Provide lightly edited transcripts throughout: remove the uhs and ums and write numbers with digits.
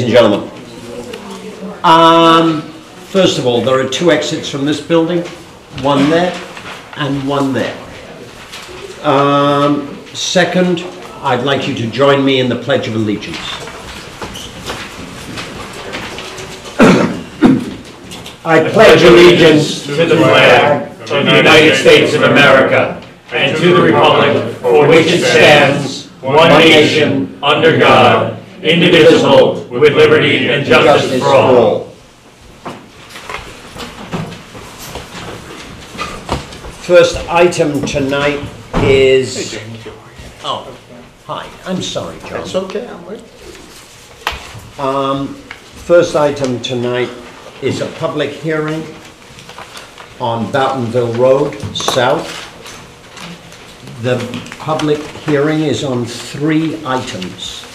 and gentlemen. First of all, there are two exits from this building, one there and one there. Second, I'd like you to join me in the Pledge of Allegiance. I pledge allegiance to the flag of the United States of America and to the republic for which it stands, one nation, under God, indivisible, with liberty and justice for all. First item tonight is... Oh, hi. I'm sorry, John. That's okay, I'm waiting. First item tonight is a public hearing on Boughtonville Road South. The public hearing is on 3 items.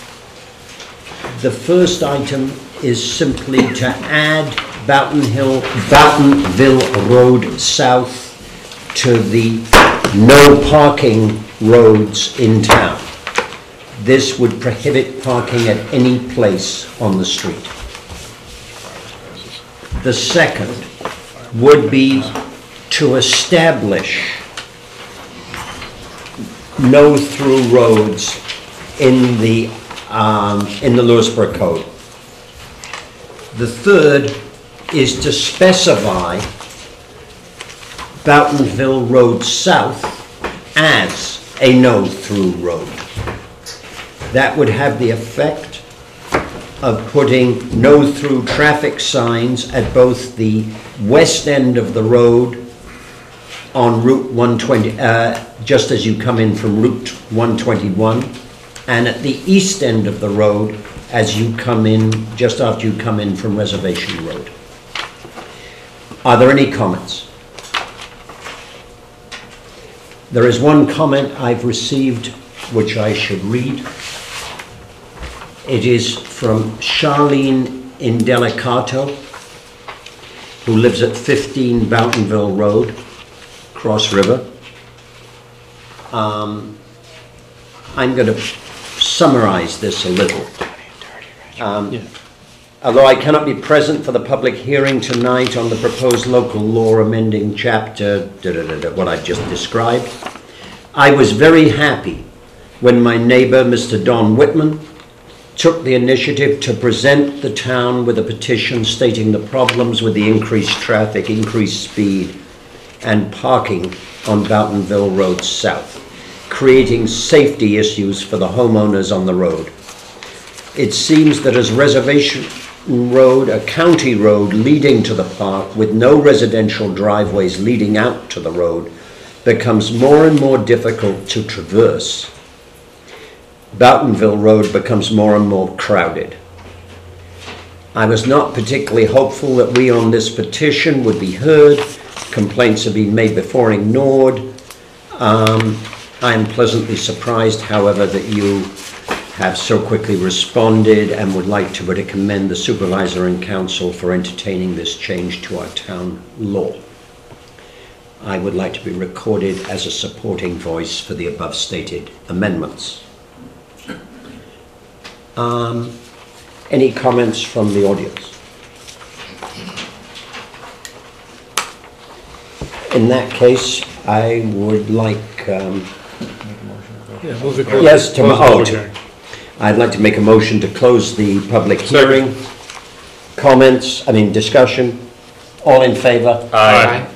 The first item is simply to add Boughtonville Road South to the no parking roads in town. This would prohibit parking at any place on the street. The second would be to establish no-through roads in the Lewisboro Code. The third is to specify Boughtonville Road South as a no-through road. That would have the effect of putting no-through traffic signs at both the west end of the road on Route 120, just as you come in from Route 121, and at the east end of the road as you come in, just after you come in from Reservation Road. Are there any comments? There is one comment I've received which I should read. It is from Charlene Indelicato, who lives at 15 Boughtonville Road, Cross River. I'm going to summarize this a little. Although I cannot be present for the public hearing tonight on the proposed local law amending chapter, what I've just described, I was very happy when my neighbor, Mr. Don Whitman, took the initiative to present the town with a petition stating the problems with the increased traffic, increased speed, and parking on Boughtonville Road South, creating safety issues for the homeowners on the road. It seems that as Reservation Road, a county road leading to the park with no residential driveways leading out to the road, becomes more and more difficult to traverse, Boughtonville Road becomes more and more crowded. I was not particularly hopeful that we on this petition would be heard. Complaints have been made before and ignored. I am pleasantly surprised, however, that you have so quickly responded and would like to recommend the supervisor and council for entertaining this change to our town law. I would like to be recorded as a supporting voice for the above stated amendments. Any comments from the audience? In that case, I would like... I'd like to make a motion to close the public hearing. Discussion. All in favor? Aye.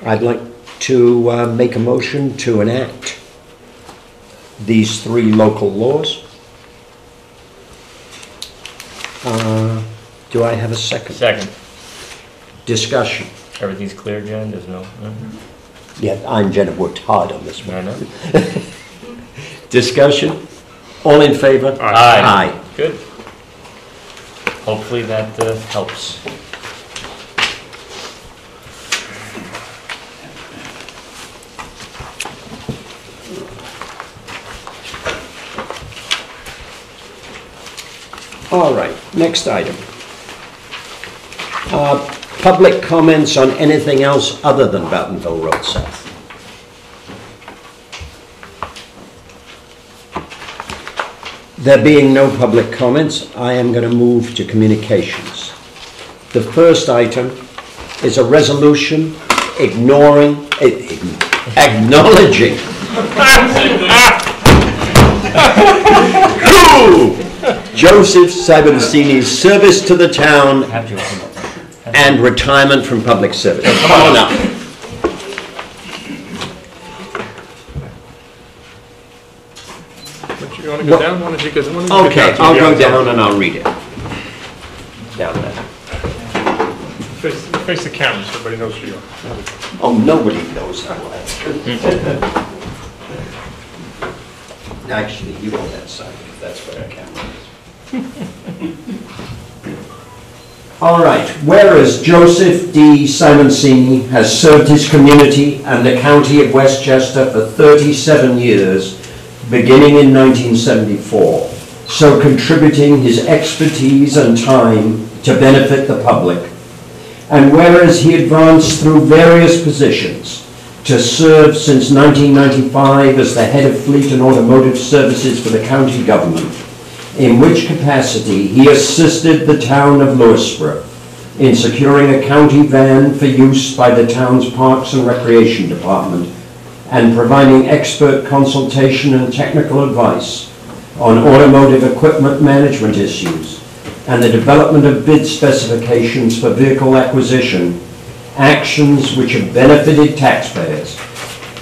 I'd like to make a motion to enact these 3 local laws. Do I have a second? Second. Discussion. Everything's clear, Jen? There's no... Yeah, I'm Jen, have worked hard on this one. I know. Discussion. All in favor? Aye. Aye. Good. Hopefully that helps. All right, next item. Public comments on anything else other than Boughtonville Road South. There being no public comments, I am going to move to communications. The first item is a resolution acknowledging Joseph Simoncini's service to the town and retirement from public service. Come on up. You want to go down? Why don't you go down? Okay, I'll go down and I'll read it. Down there. Face the camera so everybody knows who you are. Oh, nobody knows that. Actually, you on that side, if that's where the camera is. All right, whereas Joseph D. Simoncini has served his community and the county of Westchester for 37 years, beginning in 1974, so contributing his expertise and time to benefit the public. And whereas he advanced through various positions to serve since 1995 as the head of fleet and automotive services for the county government, in which capacity he assisted the town of Lewisboro in securing a county van for use by the town's Parks and Recreation Department and providing expert consultation and technical advice on automotive equipment management issues and the development of bid specifications for vehicle acquisition, actions which have benefited taxpayers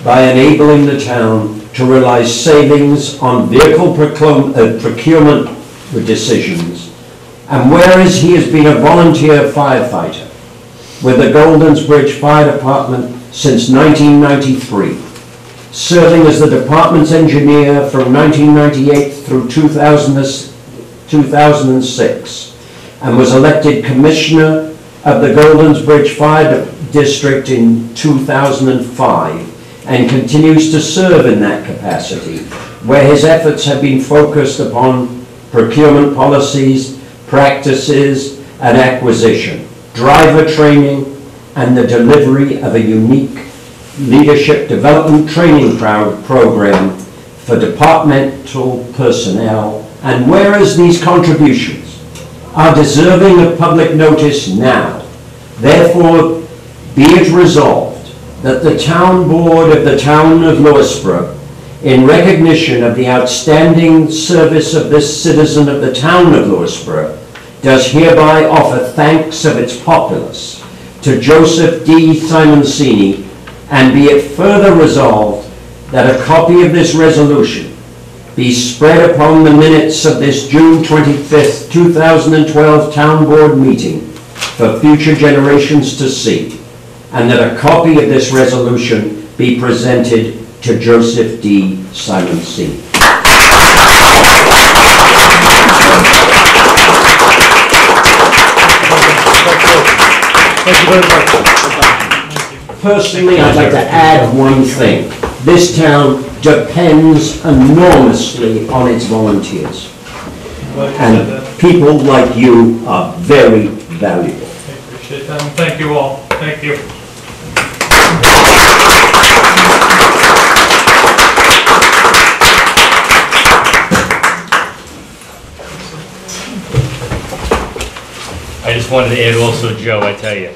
by enabling the town to realize savings on vehicle procurement decisions. And whereas he has been a volunteer firefighter with the Goldens Bridge Fire Department since 1993, serving as the department's engineer from 1998 through 2006, and was elected commissioner of the Goldens Bridge Fire District in 2005, and continues to serve in that capacity, where his efforts have been focused upon procurement policies, practices, and acquisition, driver training, and the delivery of a unique leadership development training program for departmental personnel. And whereas these contributions are deserving of public notice now, therefore be it resolved that the town board of the town of Lewisboro, in recognition of the outstanding service of this citizen of the town of Lewisboro, does hereby offer thanks of its populace to Joseph D. Simoncini, and be it further resolved that a copy of this resolution be spread upon the minutes of this June 25th, 2012 Town Board meeting for future generations to see, and that a copy of this resolution be presented to Joseph D. Simoncini. Thank you very much. Personally, I'd like to add one thing. This town depends enormously on its volunteers. And people like you are very valuable. I appreciate that. Thank you all. Thank you. I just wanted to add also, Joe, I tell you,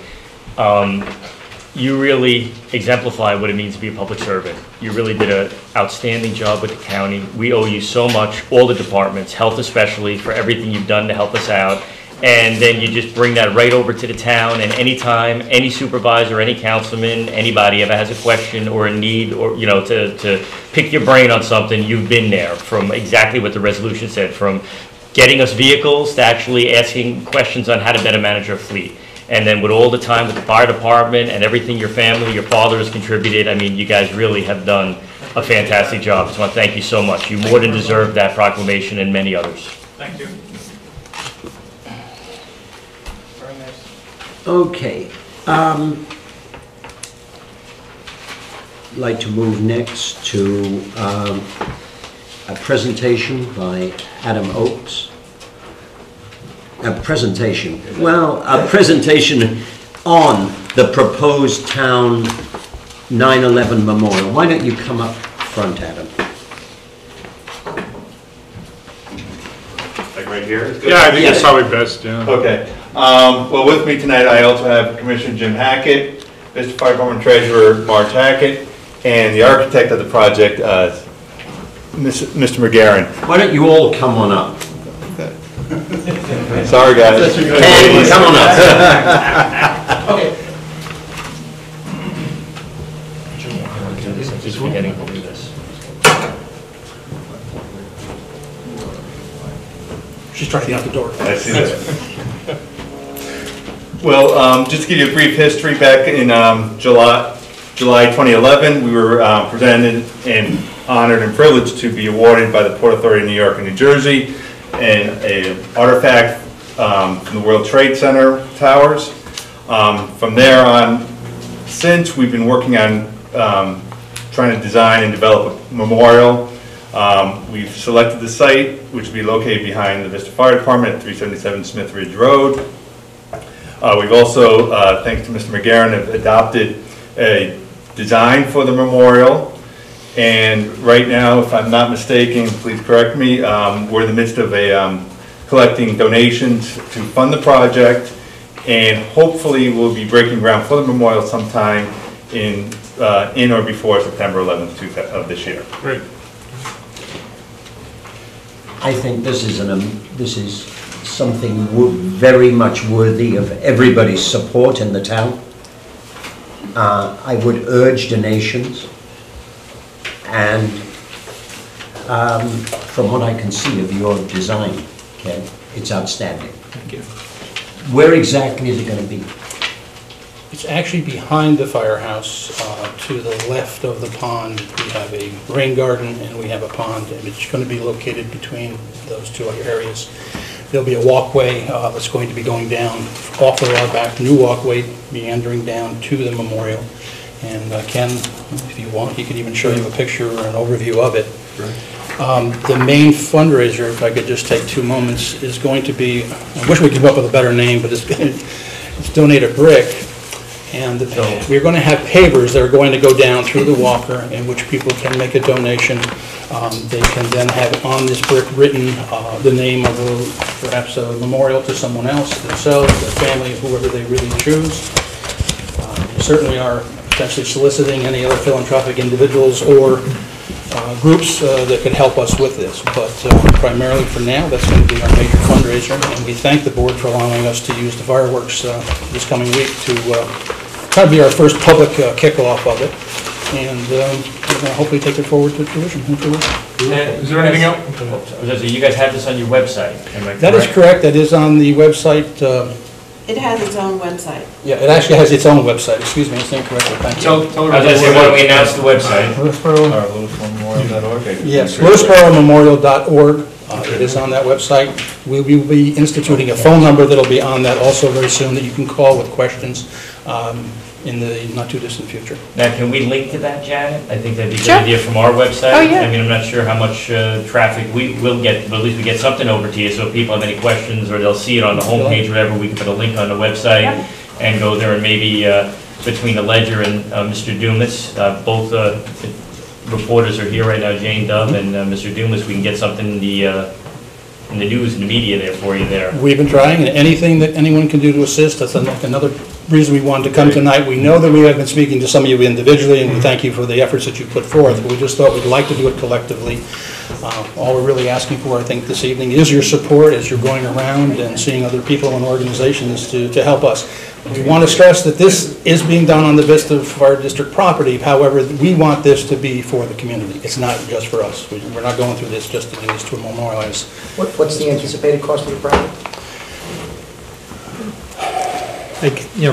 you really exemplify what it means to be a public servant. You really did an outstanding job with the county. We owe you so much, all the departments, health especially, for everything you've done to help us out. And then you just bring that right over to the town, and anytime any supervisor, any councilman, anybody ever has a question or a need, or to pick your brain on something, you've been there, from exactly what the resolution said, from getting us vehicles to actually asking questions on how to better manage our fleet. And then with all the time with the fire department and everything your family, your father has contributed, I mean, you guys really have done a fantastic job. So I want to thank you so much. You more than deserve that proclamation and many others. Thank you. Very nice. Okay. I'd like to move next to a presentation by Adam Oakes. A presentation on the proposed town 9/11 memorial. Why don't you come up front, Adam? Like right here is good? Yeah, I think it's Yes. probably best, yeah. Okay. Well, with me tonight, I also have Commissioner Jim Hackett, Mr. Fire Department Treasurer Marge Hackett, and the architect of the project, Mr. McGarren. Why don't you all come on up? Sorry, guys. Ken, come on up. Okay. Just forgetting to do this. She's trying to get out the door. I see that. Well, just to give you a brief history, back in July 2011, we were presented and honored and privileged to be awarded by the Port Authority of New York and New Jersey an artifact from the World Trade Center towers. From there on, since we've been working on trying to design and develop a memorial. We've selected the site, which will be located behind the Vista Fire Department at 377 Smith Ridge Road. We've also, thanks to Mr. McGarren, have adopted a design for the memorial. And right now, if I'm not mistaken, please correct me, we're in the midst of collecting donations to fund the project. And hopefully we'll be breaking ground for the memorial sometime in or before September 11th of this year. Great. I think this is something very much worthy of everybody's support in the town. I would urge donations, and from what I can see of your design, Ken, it's outstanding. Thank you. Where exactly is it going to be? It's actually behind the firehouse, to the left of the pond. We have a rain garden and we have a pond, and it's going to be located between those two areas. There'll be a walkway that's going to be going down off of our back, new walkway meandering down to the memorial. And Ken, if you want, he could even show you a picture or an overview of it. The main fundraiser, if I could just take 2 moments, is going to be, I wish we could come up with a better name, but it's Donate a Brick. And we're going to have pavers that are going to go down through the walker in which people can make a donation. They can then have on this brick written the name of perhaps a memorial to someone else, themselves, their family, whoever they really choose. We certainly are potentially soliciting any other philanthropic individuals or groups that could help us with this. But primarily for now, that's going to be our major fundraiser. And we thank the board for allowing us to use the fireworks this coming week to kind of be our first public kickoff of it. And we're going to hopefully take it forward to fruition. Is there anything else? So you guys have this on your website, am I correct? That is correct. That is on the website. It has its own website. Yeah, it actually has its own website. Excuse me, it's incorrect. Thank you. I was going to say, why don't we announce the website? Yes, Lewisboro It is on that website. We will be instituting a phone number that'll be on that also very soon that you can call with questions in the not-too-distant future. Now, can we link to that, Janet? I think that'd be a good Sure. idea from our website. Oh, yeah. I mean, I'm not sure how much traffic we will get, but at least we get something over to you, so if people have any questions, or they'll see it on the homepage, or whatever, we can put a link on the website and go there, and maybe between the Ledger and Mr. Dumas, both reporters are here right now, Jane Dove and Mr. Dumas, we can get something in the news and the media there for you there. We've been trying, and anything that anyone can do to assist, that's another reason we wanted to come tonight. We know that we have been speaking to some of you individually, and we thank you for the efforts that you put forth, but we just thought we'd like to do it collectively. All we're really asking for, I think, this evening is your support as you're going around and seeing other people and organizations to help us. We want to stress that this is being done on the Vista Fire District property. However, we want this to be for the community. It's not just for us. We're not going through this just to do this to memorialize. What's the anticipated cost of the project?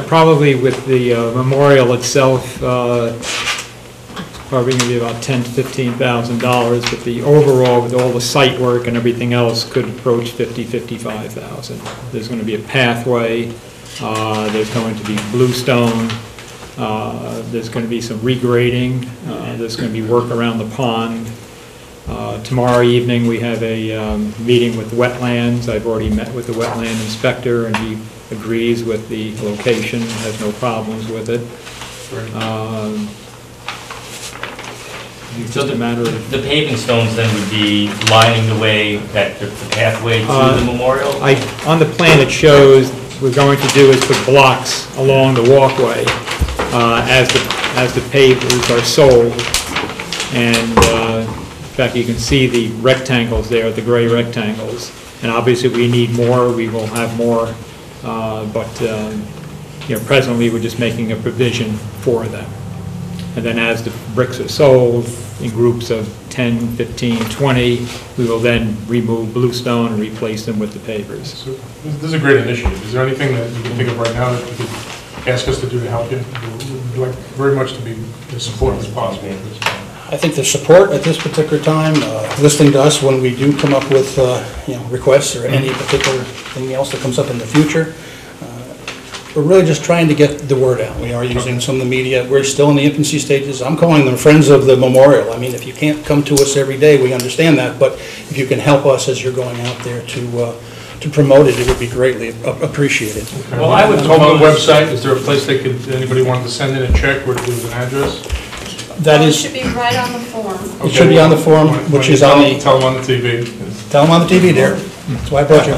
Probably with the memorial itself, probably going to be about $10,000 to $15,000, but the overall, with all the site work and everything else, could approach $50,000 to $55,000. There's going to be a pathway. There's going to be bluestone. There's going to be some regrading. There's going to be work around the pond. Tomorrow evening we have a meeting with wetlands. I've already met with the wetland inspector, and he agrees with the location, has no problems with it. It's just a matter of, The paving stones then would be lining the way, the pathway to the memorial? on the plan it shows, we're going to do is put blocks along the walkway as the pavers are sold. And in fact, you can see the rectangles there, the gray rectangles. And obviously, we need more, we will have more, but presently, we're just making a provision for them. And then as the bricks are sold in groups of 10, 15, 20, we will then remove bluestone and replace them with the pavers. So, this is a great initiative. Is there anything that you can think of right now that you could ask us to do to help you? We'd like very much to be as supportive as possible. I think the support at this particular time, listening to us when we do come up with, requests or any particular thing else that comes up in the future, we're really just trying to get the word out. We are using some of the media. We're still in the infancy stages. I'm calling them friends of the memorial. I mean, if you can't come to us every day, we understand that, but if you can help us as you're going out there to promote it, it would be greatly appreciated. Okay. Well, I would talk on the website. Is there a place anybody wanted to send in a check where there's an address? That Well, it is, should be right on the form. it should be on the form, which is on the, Tell them on the TV. tell them on the TV there. That's why I brought you.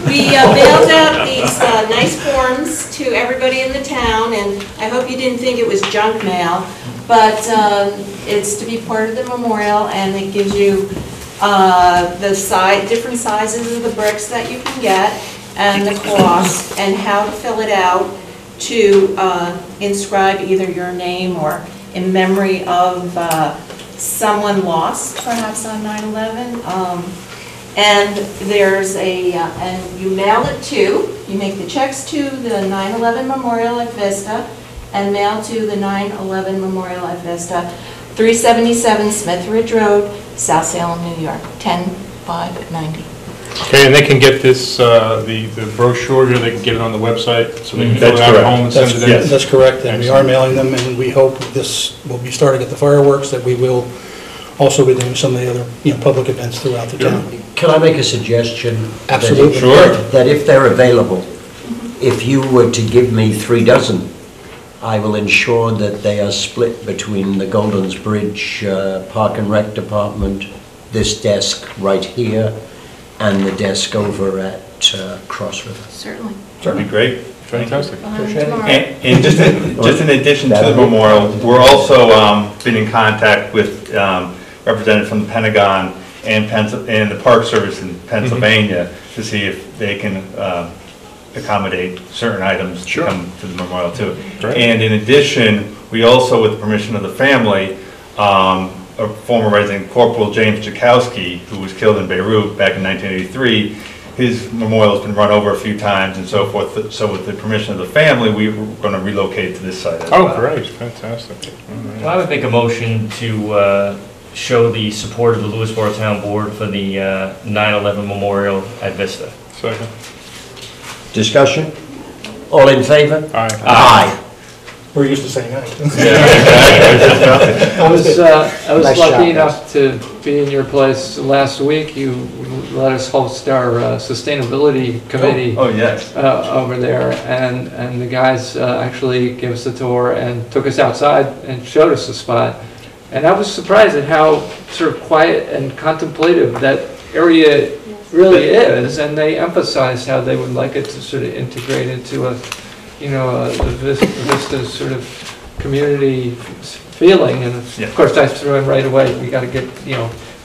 We mailed out these nice forms to everybody in the town, and I hope you didn't think it was junk mail, but it's to be part of the memorial, and it gives you the different sizes of the bricks that you can get, and the cost, and how to fill it out to inscribe either your name or in memory of someone lost, perhaps on 9/11. And there's and you mail it to, you make the checks to the 9/11 Memorial at Vista and mail to the 9/11 Memorial at Vista, 377 Smith Ridge Road, South Salem, New York, 10590. Okay, and they can get this, the brochure here, they can get it on the website, so they can fill it That's out at correct. home and send it in? That's correct, and we are mailing them, and we hope this will be starting at the fireworks, that we will also be doing some of the other, public events throughout the town. Can I make a suggestion? Absolutely. Sure. That if they're available, if you were to give me 3 dozen, I will ensure that they are split between the Goldens Bridge Park and Rec Department, this desk right here, and the desk over at Cross River. Certainly. That'd be great. Fantastic. We'll have them tomorrow. And just in addition to the memorial, we're also been in contact with representatives from the Pentagon and the Park Service in Pennsylvania to see if they can accommodate certain items to come to the memorial too. Great. And in addition, we also, with the permission of the family, a former resident, Corporal James Jakowski, who was killed in Beirut back in 1983, his memorial has been run over a few times and so forth. So with the permission of the family, we were going to relocate to this site as well. Oh, great, fantastic. Well, I would make a motion to show the support of the Lewisboro Town Board for the 9/11 Memorial at Vista. Second. Discussion? All in favor? Aye. Aye. We're used to saying aye. I was Nice job, lucky guys. enough to be in your place last week. You let us host our sustainability committee Oh, yes. over there, and the guys actually gave us a tour and took us outside and showed us the spot. And I was surprised at how sort of quiet and contemplative that area really is, and they emphasized how they would like it to sort of integrate into a Vista's sort of community feeling. And of course, I threw in right away, we got to get,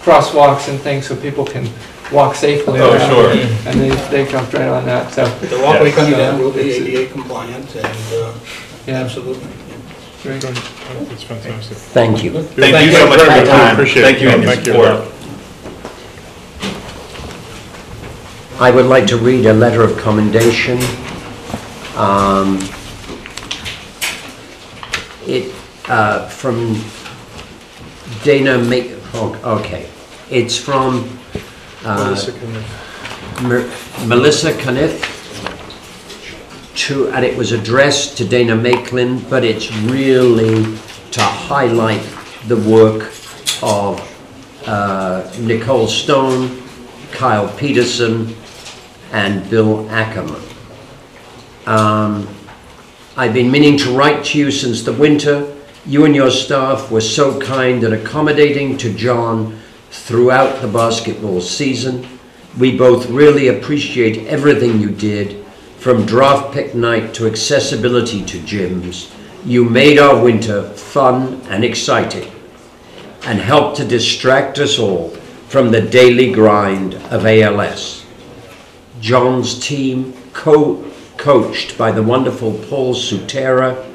crosswalks and things so people can walk safely Oh, around. sure. And they jumped right on that, so. The walkway coming Yeah. down will be ADA compliant, and Yeah. absolutely. Great. That's fantastic. Thank you. Thank you so much for your time. Appreciate it. Thank you and your Thank you. support. I would like to read a letter of commendation. From Dana okay. It's from Melissa Kniff, and it was addressed to Dana Maitland, but it's really to highlight the work of Nicole Stone, Kyle Peterson, and Bill Ackerman. I've been meaning to write to you since the winter, You and your staff were so kind and accommodating to John throughout the basketball season. We both really appreciate everything you did, from draft pick night to accessibility to gyms. You made our winter fun and exciting and helped to distract us all from the daily grind of ALS. John's team, coached by the wonderful Paul Sutera,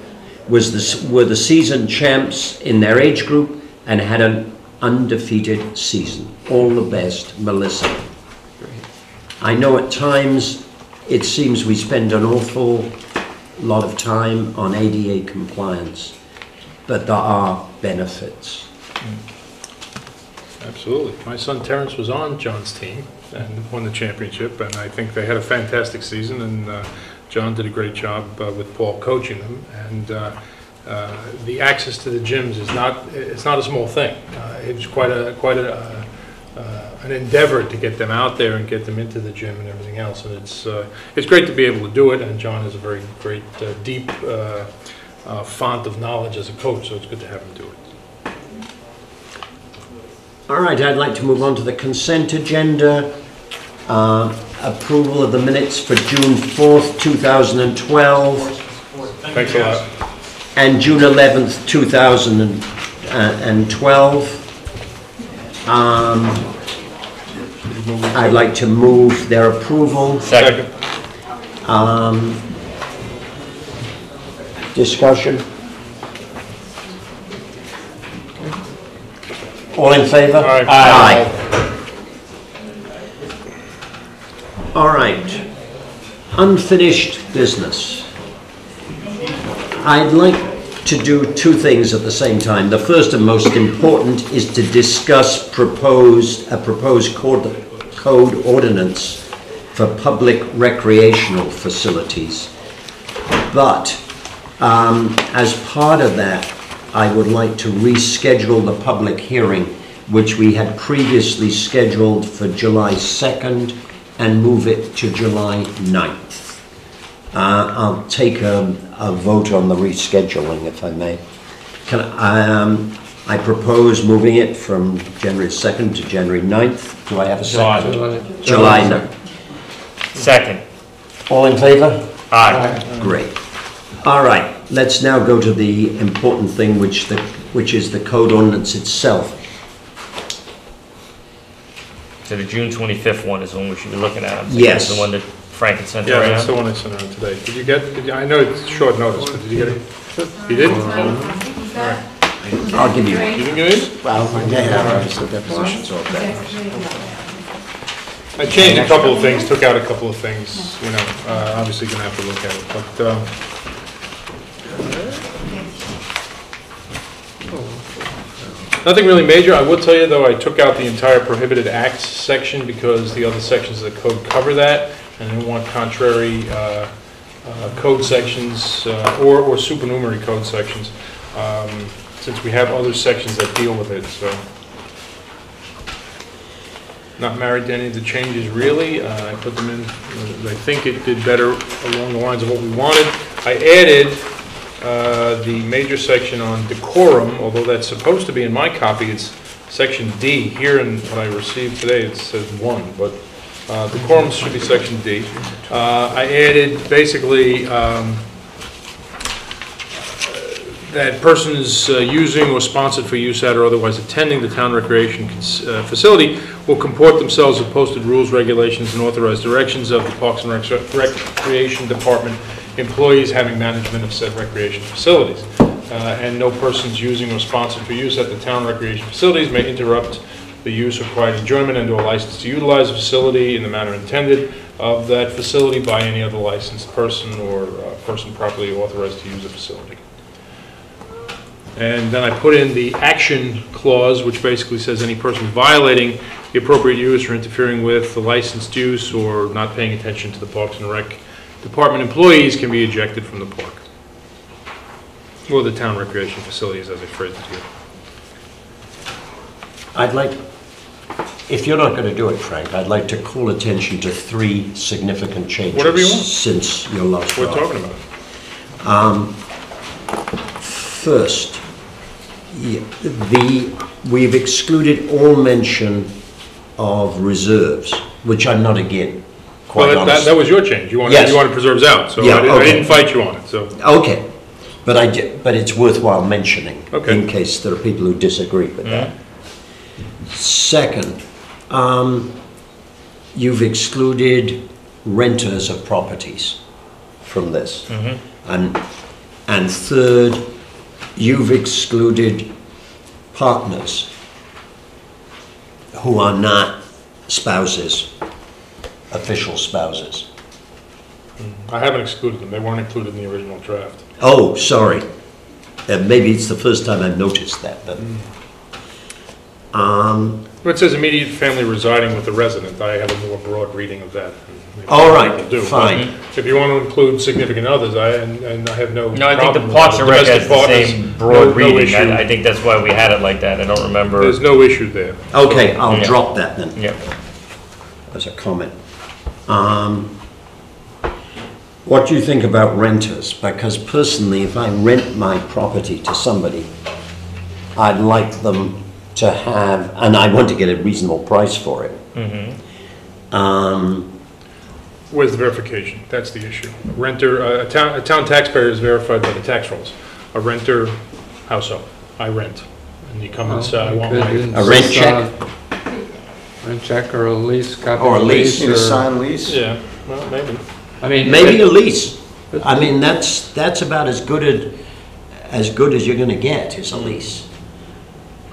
were the season champs in their age group and had an undefeated season. All the best, Melissa. I know at times it seems we spend an awful lot of time on ADA compliance, but there are benefits. Absolutely. My son Terrence was on John's team and won the championship, and I think they had a fantastic season, and John did a great job with Paul coaching them, and the access to the gyms is not a small thing. It was quite an endeavor to get them out there and get them into the gym and everything else, and it's great to be able to do it, and John has a very great deep font of knowledge as a coach, so it's good to have him do it. All right, I'd like to move on to the consent agenda. Approval of the minutes for June 4th, 2012. Thanks a lot. And June 11th, 2012. I'd like to move their approval. Second. Discussion. All in favor? Aye. All right. Unfinished business. I'd like to do two things at the same time. The first and most important is to discuss a proposed code ordinance for public recreational facilities. But as part of that, I would like to reschedule the public hearing, which we had previously scheduled for July 2nd, and move it to July 9th. I'll take a vote on the rescheduling, if I may. I propose moving it from January 2nd to January 9th. Do I have a second? July 9th. Second. All in favor? Aye. Great. All right, let's now go to the important thing, which is the code ordinance itself. So the June 25th one is the one we should be looking at. Yes. The one that Frank had sent Yeah, around. that's the one I sent around today. Did you get, I know it's short notice, but did you get it? You did? All right. I'll give you You one. didn't get it? Well, yeah, it's the depositions all day. I changed a couple of things, took out a couple of things, you know, obviously gonna have to look at it, but, nothing really major. I will tell you, though, I took out the entire prohibited acts section because the other sections of the code cover that, and I didn't want contrary code sections or supernumerary code sections, since we have other sections that deal with it, so. Not married to any of the changes, really. I put them in, I think it did better along the lines of what we wanted. I added the major section on decorum, although that's supposed to be in my copy, it's section D. Here in what I received today, it says 1, but decorum should be section D. I added basically that persons using or sponsored for use at or otherwise attending the town recreation facility will comport themselves with posted rules, regulations, and authorized directions of the Parks and Recreation Department employees having management of said recreation facilities. And no persons using or sponsored for use at the town recreation facilities may interrupt the use or quiet enjoyment and/or license to utilize a facility in the manner intended of that facility by any other licensed person or person properly authorized to use a facility. And then I put in the action clause, which basically says any person violating the appropriate use or interfering with the licensed use or not paying attention to the Parks and Rec Department employees can be ejected from the park. Or the town recreation facilities, as I phrased it here. I'd like, if you're not going to do it, Frank, I'd like to call attention to 3 significant changes. Whatever you want. Since your last We're draft. talking about. First, we've excluded all mention of reserves, which I'm not again, quite Well, honest. that was your change. You wanted, Yes. you wanted preserves out, so Yeah, I okay. didn't fight you on it, so. Okay, but but it's worthwhile mentioning Okay. in case there are people who disagree with that. Second, you've excluded renters of properties from this. And third, you've excluded partners who are not spouses, official spouses. I haven't excluded them. They weren't included in the original draft. Oh, sorry. Maybe it's the first time I've noticed that, but. Well, it says immediate family residing with the resident. I have a more broad reading of that. All right, People do. fine. But if you want to include significant others, and I have no No, I think the problem with Parks that. and Rec has Domestic the partners, same no broad reading. issue. I think that's why we had it like that. I don't remember. There's no issue there. Okay, I'll Yeah. drop that then. Yeah. As a comment. What do you think about renters? Because personally, if I rent my property to somebody, I'd like them to have, and I want to get a reasonable price for it. Where's the verification? That's the issue. A renter, a town taxpayer is verified by the tax rolls. A renter household, I rent. And you come and say, I want my, A rent check? Rent check or a lease, copy Or a of a lease. Need a or, signed lease? yeah, well, maybe. I mean. Maybe a lease. I mean, that's about as good as you're gonna get, is a lease.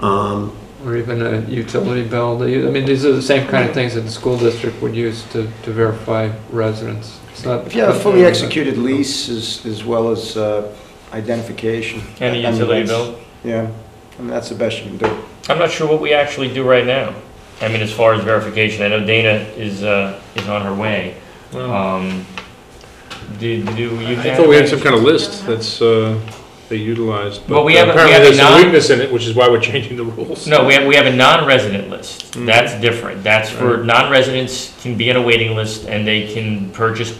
Or even a utility bill. I mean, these are the same kind of things that the school district would use to verify residents. It's not. If you have a fully executed lease as well as identification. And a I mean, utility that's- bill. Yeah, I mean, that's the best you can do. I'm not sure what we actually do right now. I mean, as far as verification, I know Dana is on her way. Do you I thought we had some kind of list that's, they utilized. But Well, we have a- we apparently have a there's some non- weakness in it, which is why we're changing the rules. No, we have a non-resident list. That's different. That's for Right. non-residents can be on a waiting list and they can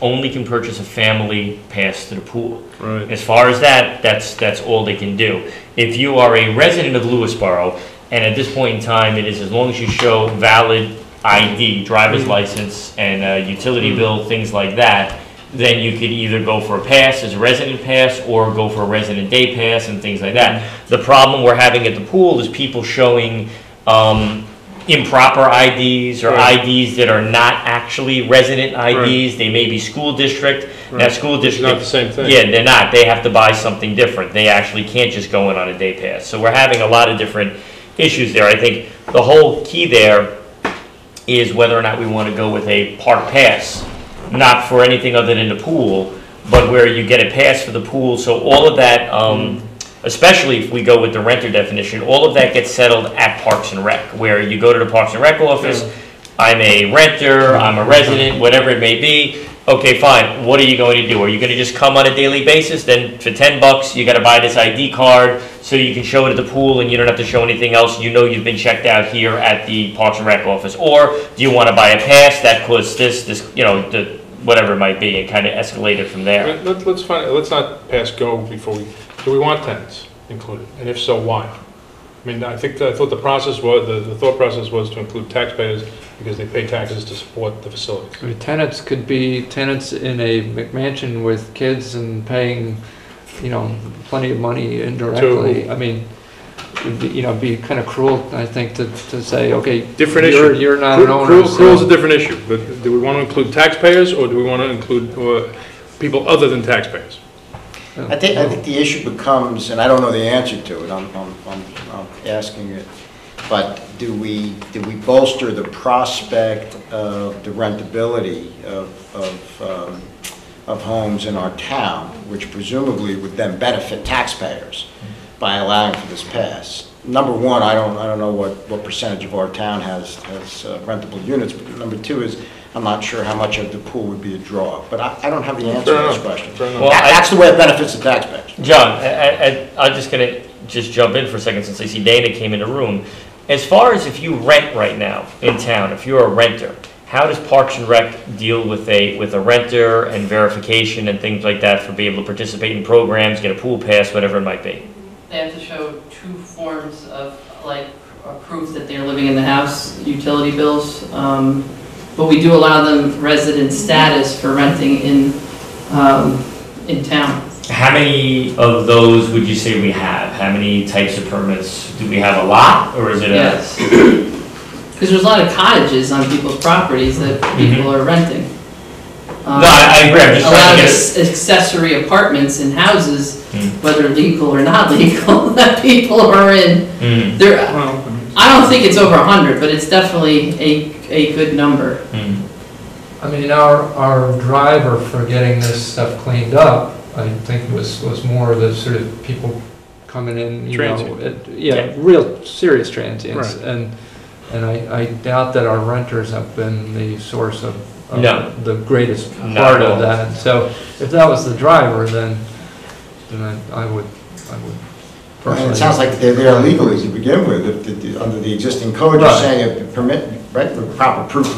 only purchase a family pass to the pool. Right. As far as that's all they can do. If you are a resident of Lewisboro, and at this point in time, it is as long as you show valid ID, driver's license, and a utility bill, things like that, then you could either go for a pass as a resident pass or go for a resident day pass and things like that. The problem we're having at the pool is people showing improper IDs or Right. IDs that are not actually resident IDs. They may be school district. Now, Right. school Which is district. not the same thing. Yeah, they're not. They have to buy something different. They actually can't just go in on a day pass. So we're having a lot of different issues there. I think the whole key there is whether or not we want to go with a park pass, not for anything other than the pool, but where you get a pass for the pool. So all of that, especially if we go with the renter definition, all of that gets settled at Parks and Rec, where you go to the Parks and Rec office, I'm a renter, I'm a resident, whatever it may be. Okay, fine, what are you going to do? Are you going to just come on a daily basis? Then for $10, you got to buy this ID card so you can show it at the pool and you don't have to show anything else. You know you've been checked out here at the Parks and Rec office. Or do you want to buy a pass that costs this, whatever it might be, and kind of escalate it from there? Let's not pass go before do we want tenants included? And if so, why? I mean, I thought the process was, the thought process was to include taxpayers because they pay taxes to support the facilities. I mean, tenants could be tenants in a McMansion with kids and paying, plenty of money indirectly. I mean, it'd be kind of cruel, I think, to say, okay, Different issue. you're not an owner. Cruel is a different issue, but do we want to include taxpayers or do we want to include people other than taxpayers? I think the issue becomes, and I don't know the answer to it, I'm asking it, but do we bolster the prospect of the rentability of homes in our town, which presumably would then benefit taxpayers by allowing for this pass? Number one, I don't know what percentage of our town has rentable units, but number two is, I'm not sure how much of the pool would be a draw, but I don't have the answer to this question. Well, That's the way it benefits the taxpayers. John, I'm just going to jump in for a second since I see Dana came in the room. As far as if you rent right now in town, if you're a renter, how does Parks and Rec deal with a renter and verification and things like that for being able to participate in programs, get a pool pass, whatever it might be? They have to show two forms of, like, proof that they're living in the house, utility bills, but we do allow them resident status for renting in town. How many of those would you say we have? How many types of permits? Do we have a lot, or is it a? Yes. Because there's a lot of cottages on people's properties that people are renting. No, I agree, I'm just a trying lot to of get it. accessory apartments and houses, whether legal or not legal, that people are in. There, I don't think it's over 100, but it's definitely a good number. I mean, our driver for getting this stuff cleaned up, I think was more the sort of people coming in, you know, real serious transients. Right. And I doubt that our renters have been the source of the greatest Not part at all. of that. So if that was the driver, then I would personally. It sounds like they're there illegally to begin with. Under the existing code, you're saying a permit, right, with proper proof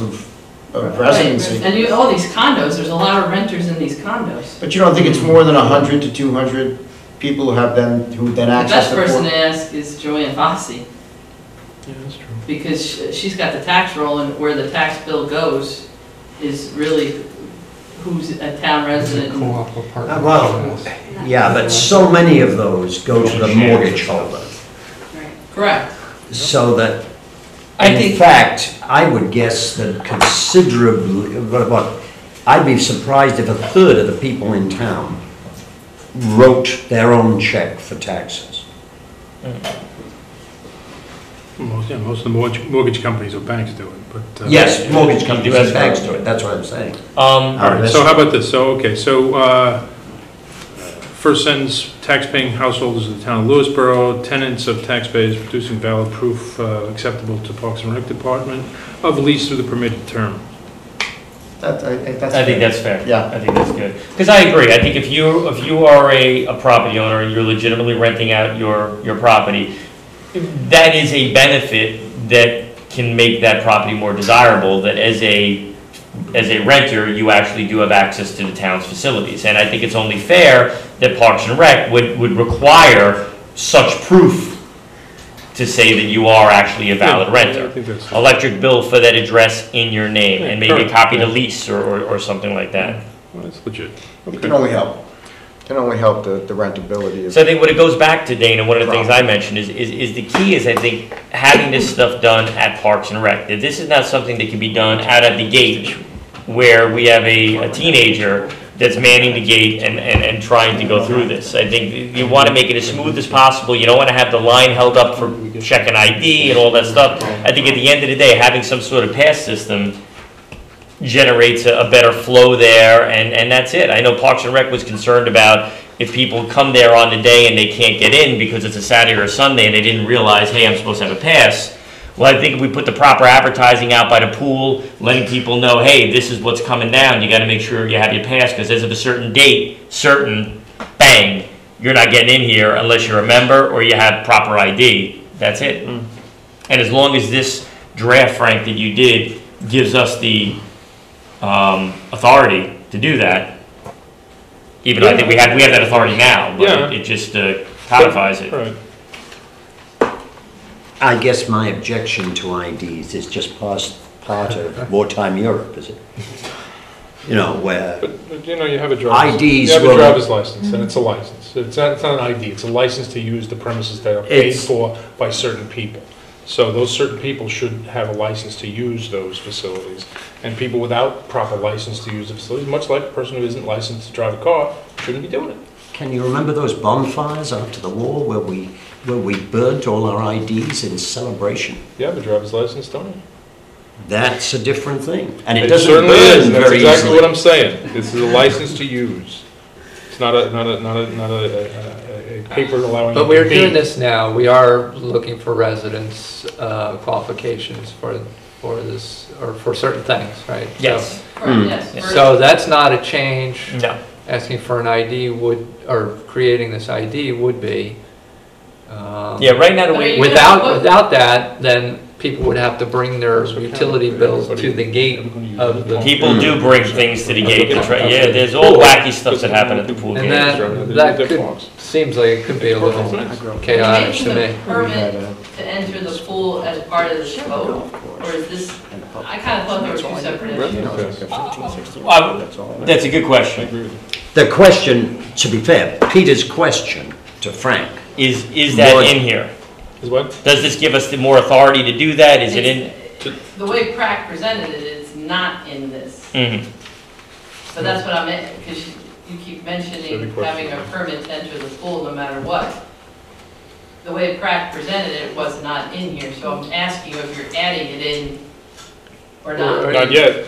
of residency. And all these condos, there's a lot of renters in these condos. But you don't think it's more than 100 to 200 people who then access The the best person port? to ask is Joanne Fossey. Yeah, that's true. Because she's got the tax roll, and where the tax bill goes is really who's a town resident. Co-op apartment. Well, yeah, but so many of those go to the mortgage holder. Correct. So that, I in think- fact, I would guess that considerably, I'd be surprised if a third of the people in town wrote their own check for taxes. Most of the mortgage companies or banks do it, but. Yes, mortgage companies do and as banks well. do it, that's what I'm saying. All right, so how about this? So, okay, so, first sentence, tax-paying householders of the town of Lewisboro, tenants of taxpayers producing valid proof acceptable to Parks and Rec Department of lease through the permitted term. I think that's fair. Yeah. I think that's good. Because I agree, I think if you are a property owner and you're legitimately renting out your property, that is a benefit that can make that property more desirable, that as a renter, you actually do have access to the town's facilities. And I think it's only fair that Parks and Rec would require such proof to say that you are actually a valid renter. I think that's- Electric bill for that address in your name, and maybe a correct. copy of the lease or something like that. Well, that's legit. It can only help. Can only help the rentability of. So I think what it goes back to, Dana, one of the things I mentioned is the key is, I think, having this stuff done at Parks and Rec. That this is not something that can be done out at the gate where we have a teenager that's manning the gate and trying to go through this. I think you want to make it as smooth as possible. You don't want to have the line held up for checking ID and all that stuff. I think at the end of the day, having some sort of pass system generates a better flow there, and that's it. I know Parks and Rec was concerned about if people come there on the day and they can't get in because it's a Saturday or a Sunday and they didn't realize, hey, I'm supposed to have a pass. Well, I think if we put the proper advertising out by the pool, letting people know, hey, this is what's coming down, you got to make sure you have your pass, because as of a certain date, bang, you're not getting in here unless you're a member or you have proper ID. That's it. And as long as this draft, Frank, that you did gives us the authority to do that, even though I think we have that authority now, but it just codifies it. Right. I guess my objection to IDs is just part of wartime Europe, is it? You know, where But you know, you have a driver's, IDs you have a will- driver's license, and it's a license. It's not an ID, it's a license to use the premises that are paid It's- for by certain people. So those certain people should have a license to use those facilities. And people without proper license to use the facilities, much like a person who isn't licensed to drive a car, shouldn't be doing it. can you remember those bonfires after the war where we burnt all our IDs in celebration? You have a driver's license, don't you? That's a different thing, and it It doesn't certainly is, burn and that's very exactly easily. what I'm saying. This is a license to use. It's not a paper allowing. But it we're to be. doing this now, we are looking for residence qualifications for this, or for certain things, right? Yes. Yes. So that's not a change. No. Asking for an ID or creating this ID would be. Yeah, right now the way. Without that, then people would have to bring their utility bills to the gate of the. People do bring things to the gate to try, yeah, there's all wacky stuff that happen at the pool And games. that could seems like it could be a little chaotic to me. Permit to enter the pool as part of the code, or is this, I kind of thought there were two separate issues. That's a good question. The question, to be fair, Peter's question to Frank. Is that in here? Is what? Does this give us the more authority to do that? Is it in? The way Prac presented it, it's not in this. Mhm. So that's what I meant, because you keep mentioning having a permit to enter the pool no matter what. The way Prac presented it was not in here, so I'm asking you if you're adding it in or not. Not yet.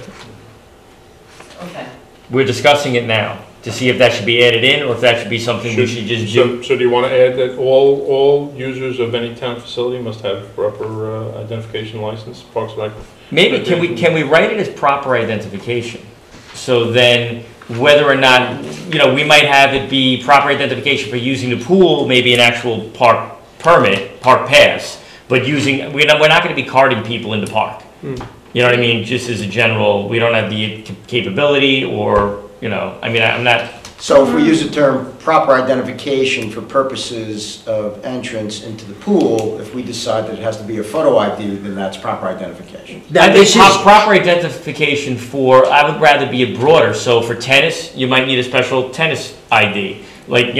Okay. We're discussing it now to see if that should be added in or if that should be something we should just do. So do you want to add that all users of any town facility must have proper identification license, Parks and Rec? Maybe, can we write it as proper identification? So then, whether or not, we might have it be proper identification for using the pool, maybe an actual park permit, park pass, but we're not going to be carding people in the park. You know what I mean? Just as a general, we don't have the capability or, I'm not. So if we use the term proper identification for purposes of entrance into the pool, if we decide that it has to be a photo ID, then that's proper identification. I think proper identification I would rather be it broader. So for tennis, you might need a special tennis ID. Like,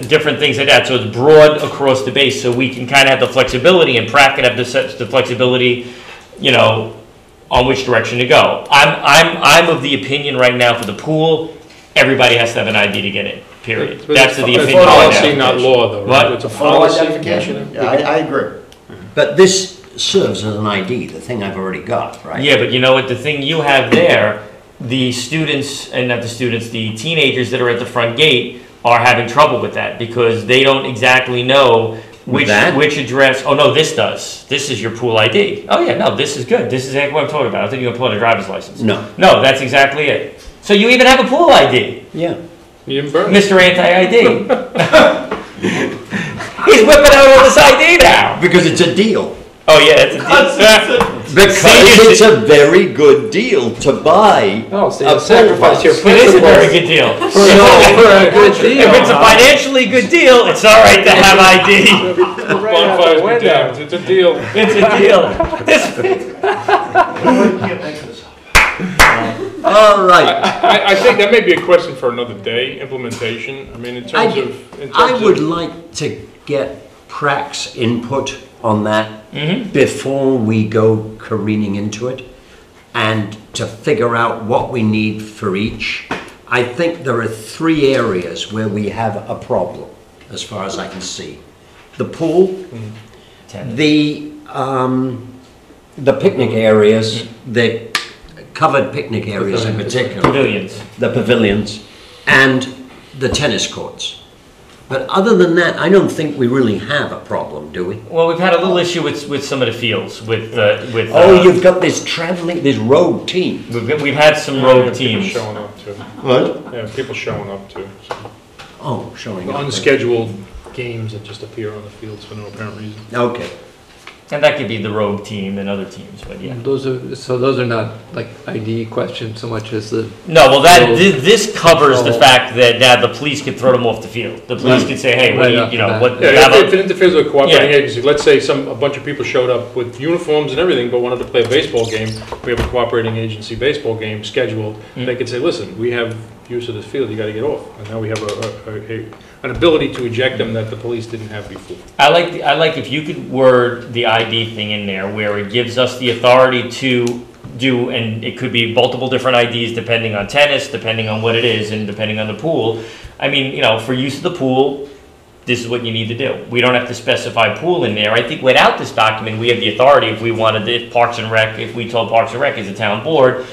different things like that. So it's broad across the base so we can kind of have the flexibility, and Prac can have the flexibility, on which direction to go. I'm of the opinion right now for the pool, everybody has to have an ID to get in, period. That's the opinion It's right policy, now. not law, though, right? It's a Photo policy. identification? Yeah, I agree. But this serves as an ID, the thing I've already got, right? Yeah, but you know what, the thing you have there, the students, and not the students, the teenagers that are at the front gate are having trouble with that because they don't exactly know which address. Oh no, this does. This is your pool ID. Oh yeah, no, this is good. This is exactly what I'm talking about. I think you're gonna pull out a driver's license. No. No, that's exactly it. So you even have a pool ID. Yeah. You didn't burn it. Mr. Anti-ID. He's whipping out all this ID now. Because it's a deal. Oh yeah, it's a deal. Because it's a very good deal to buy. Oh, so you sacrifice your It is a very good deal. for a good deal. If it's a financially good deal, it's all right to have ID. Bonfires be damned. It's a deal. It's a deal. All right. I think that may be a question for another day, implementation. I mean, in terms of... I would like to get Prac's input on that before we go careening into it, and to figure out what we need for each. I think there are 3 areas where we have a problem, as far as I can see. The pool, the picnic areas, the covered picnic areas in particular. Pavilions. The pavilions, and the tennis courts. But other than that, I don't think we really have a problem, do we? Well, we've had a little issue with some of the fields, with you've got this rogue team. We've had some rogue teams. People showing up too. What? Yeah, people showing up too. So. Oh, showing up. Unscheduled games that just appear on the fields for no apparent reason. Okay. And that could be the rogue team and other teams, but yeah. Those are not like ID questions so much as the. No, well, this covers the fact that now the police could throw them off the field. The police could say, hey, what? If it interferes with a cooperating agency, let's say a bunch of people showed up with uniforms and everything, but wanted to play a baseball game. We have a cooperating agency baseball game scheduled. They could say, listen, we have use of this field, you got to get off. And now we have an ability to eject them that the police didn't have before. I like if you could word the ID thing in there where it gives us the authority to do, and it could be multiple different IDs depending on tennis, depending on what it is, and depending on the pool. I mean, for use of the pool, this is what you need to do. We don't have to specify pool in there. I think without this document, we have the authority if we wanted, if we told Parks and Rec as a town board,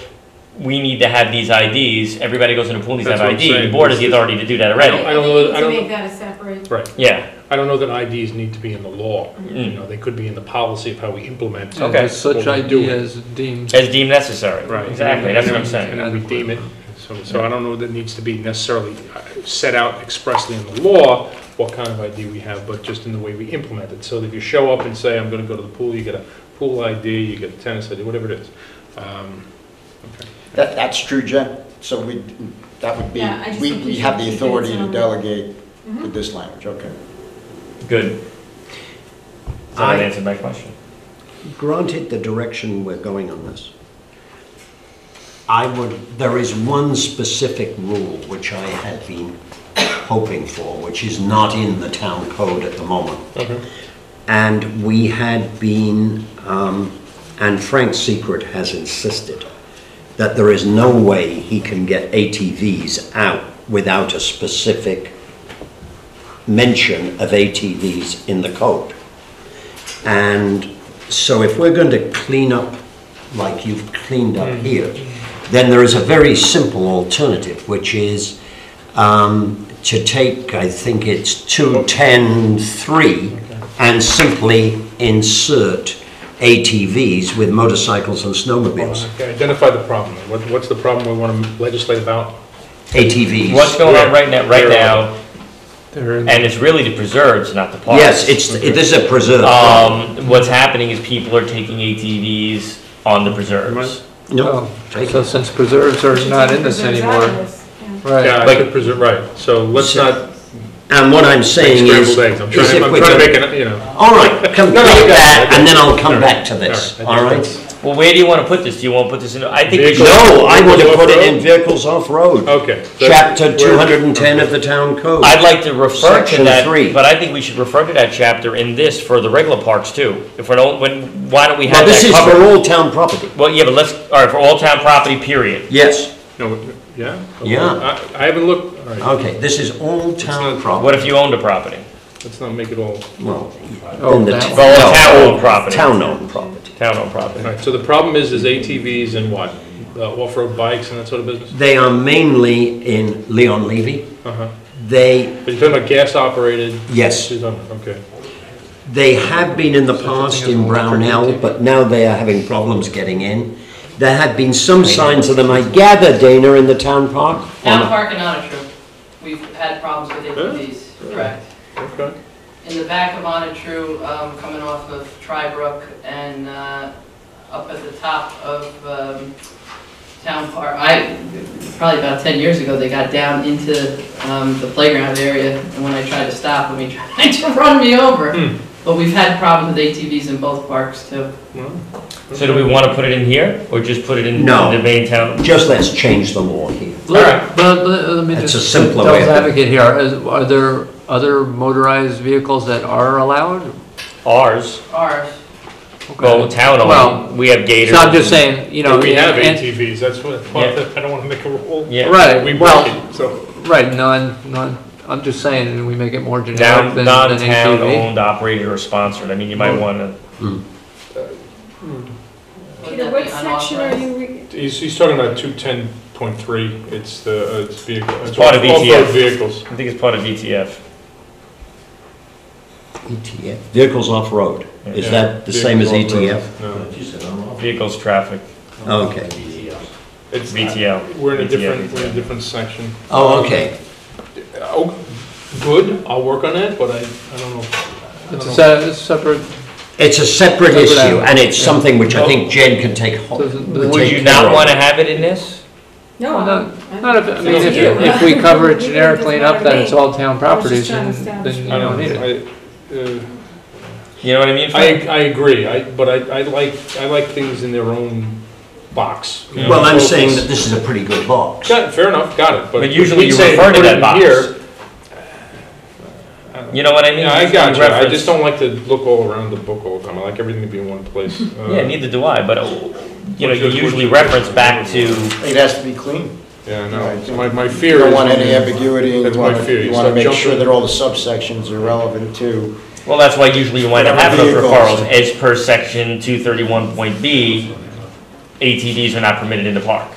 we need to have these IDs. Everybody goes in the pool needs to have ID. The board has the authority to do that already. I don't know. To make that a separate. Right. Yeah. I don't know that IDs need to be in the law. They could be in the policy of how we implement. Okay. Such ID as deemed necessary. Right. Exactly. That's what I'm saying. And then we deem it. So I don't know that it needs to be necessarily set out expressly in the law what kind of ID we have, but just in the way we implement it. So that if you show up and say, I'm going to go to the pool, you get a pool ID, you get a tennis ID, whatever it is. Okay. That's true, Jen. So that would be, Yeah, I just we think we have should the keep authority it to delegate with this language, okay. Good. Does that answer my question? Granted the direction we're going on this, there is one specific rule which I had been hoping for, which is not in the town code at the moment. And we had been, and Frank Secret has insisted, that there is no way he can get ATVs out without a specific mention of ATVs in the code. And so if we're going to clean up like you've cleaned up here, then there is a very simple alternative, which is to take, I think it's 210(3), and simply insert ATVs with motorcycles and snowmobiles. Okay, identify the problem. What's the problem we want to legislate about? ATVs. What's going on right now, and it's really the preserves, not the parks. Yes, it is a preserve. What's happening is people are taking ATVs on the preserves. No. So since preserves are not in this anymore, right? Yeah, I could preserve, right. So let's not. And what I'm saying is, I'm trying to make it, you know. all right, complete that, and then I'll come back to this. All right. Well, where do you want to put this? Do you want to put this in? I think we should. No, I want to put it in vehicles off-road. Okay. Chapter 210 of the town code. I'd like to refer Section to that, 3. but I think we should refer to that chapter in this for the regular parks too. If we're not, why don't we have But this that is covered? for all town property. Well, yeah, but all right, for all town property, period. Yes. No, yeah? Okay. Yeah. I haven't looked, all right. Okay, this is all town property. What if you owned a property? Let's not make it all. Well, Oh, in the that- Well, town-owned property. Town-owned property. Town-owned property. All right, so the problem is ATVs and what? Off-road bikes and that sort of business? They are mainly in Leon Levy. Uh-huh. They, But you're talking about gas-operated? yes, Okay. they have been in the past in Brownell, but now they are having problems getting in. There have been some signs of them, I gather, Dana, in the town park. Town Park and Onitru, we've had problems with ATVs, correct. Okay. In the back of Onitru, coming off of Trybrook and up at the top of Town Park, probably about 10 years ago, they got down into the playground area, and when I tried to stop them, he tried to run me over. But we've had problems with ATVs in both parks too. So do we want to put it in here, or just put it in No. the main town? Just let's change the law here. But let me That's just, a simpler way devil's of- advocate here, are there other motorized vehicles that are allowed? Ours, Ours, well, town Well, owned, we have gators. So I'm just saying, you know. We have and- ATVs, that's what, I don't want to make a rule. Yeah. Right, We break well, it, so. right, I'm just saying, we make it more generic than Non-town ATV. owned, operated, or sponsored. I mean, you might want to. would Peter, that what be section are unauthorized? you, He's talking about 210.3, it's it's vehicle, it's part of off-road VTF. vehicles. I think it's part of VTF. ETF, vehicles off-road. Is Yeah. that the same as Vehicles ETF? off-road. No. Vehicles, traffic, Okay. It's, VTL. we're in a VTF. different section. Oh, okay. Oh, good, I'll work on that, but I don't know. It's a separate, It's a separate Separate issue, animal, and it's yeah. something which I think Jen can take. Would you not want to have it in this? no, well, I'm- not if, I mean, It's you. if we cover it It generically doesn't enough that matter it's to me. all town properties, trying to then establish you I don't need it. You know what I mean? I agree, but I like things in their own box. you know, Well, I'm focus. saying that this is a pretty good box. Got it, fair enough, got it, but. But usually we'd you say refer to put it that in box. here, You know what I mean? Yeah, I got you, I Reference- just don't like to look all around the book all the time, I like everything to be in one place. Yeah, neither do I, but, you know, you What's your- usually what's your- reference back to, It has to be clean. Yeah, I know, Right. so my You fear is. don't want any ambiguity, and That's you my want fear. to, You you want to start make jumping- sure that all the subsections are relevant to. well, that's why usually you wind up Whatever having those vehicles. referrals, as per section 231.b, ATVs are not permitted in the park.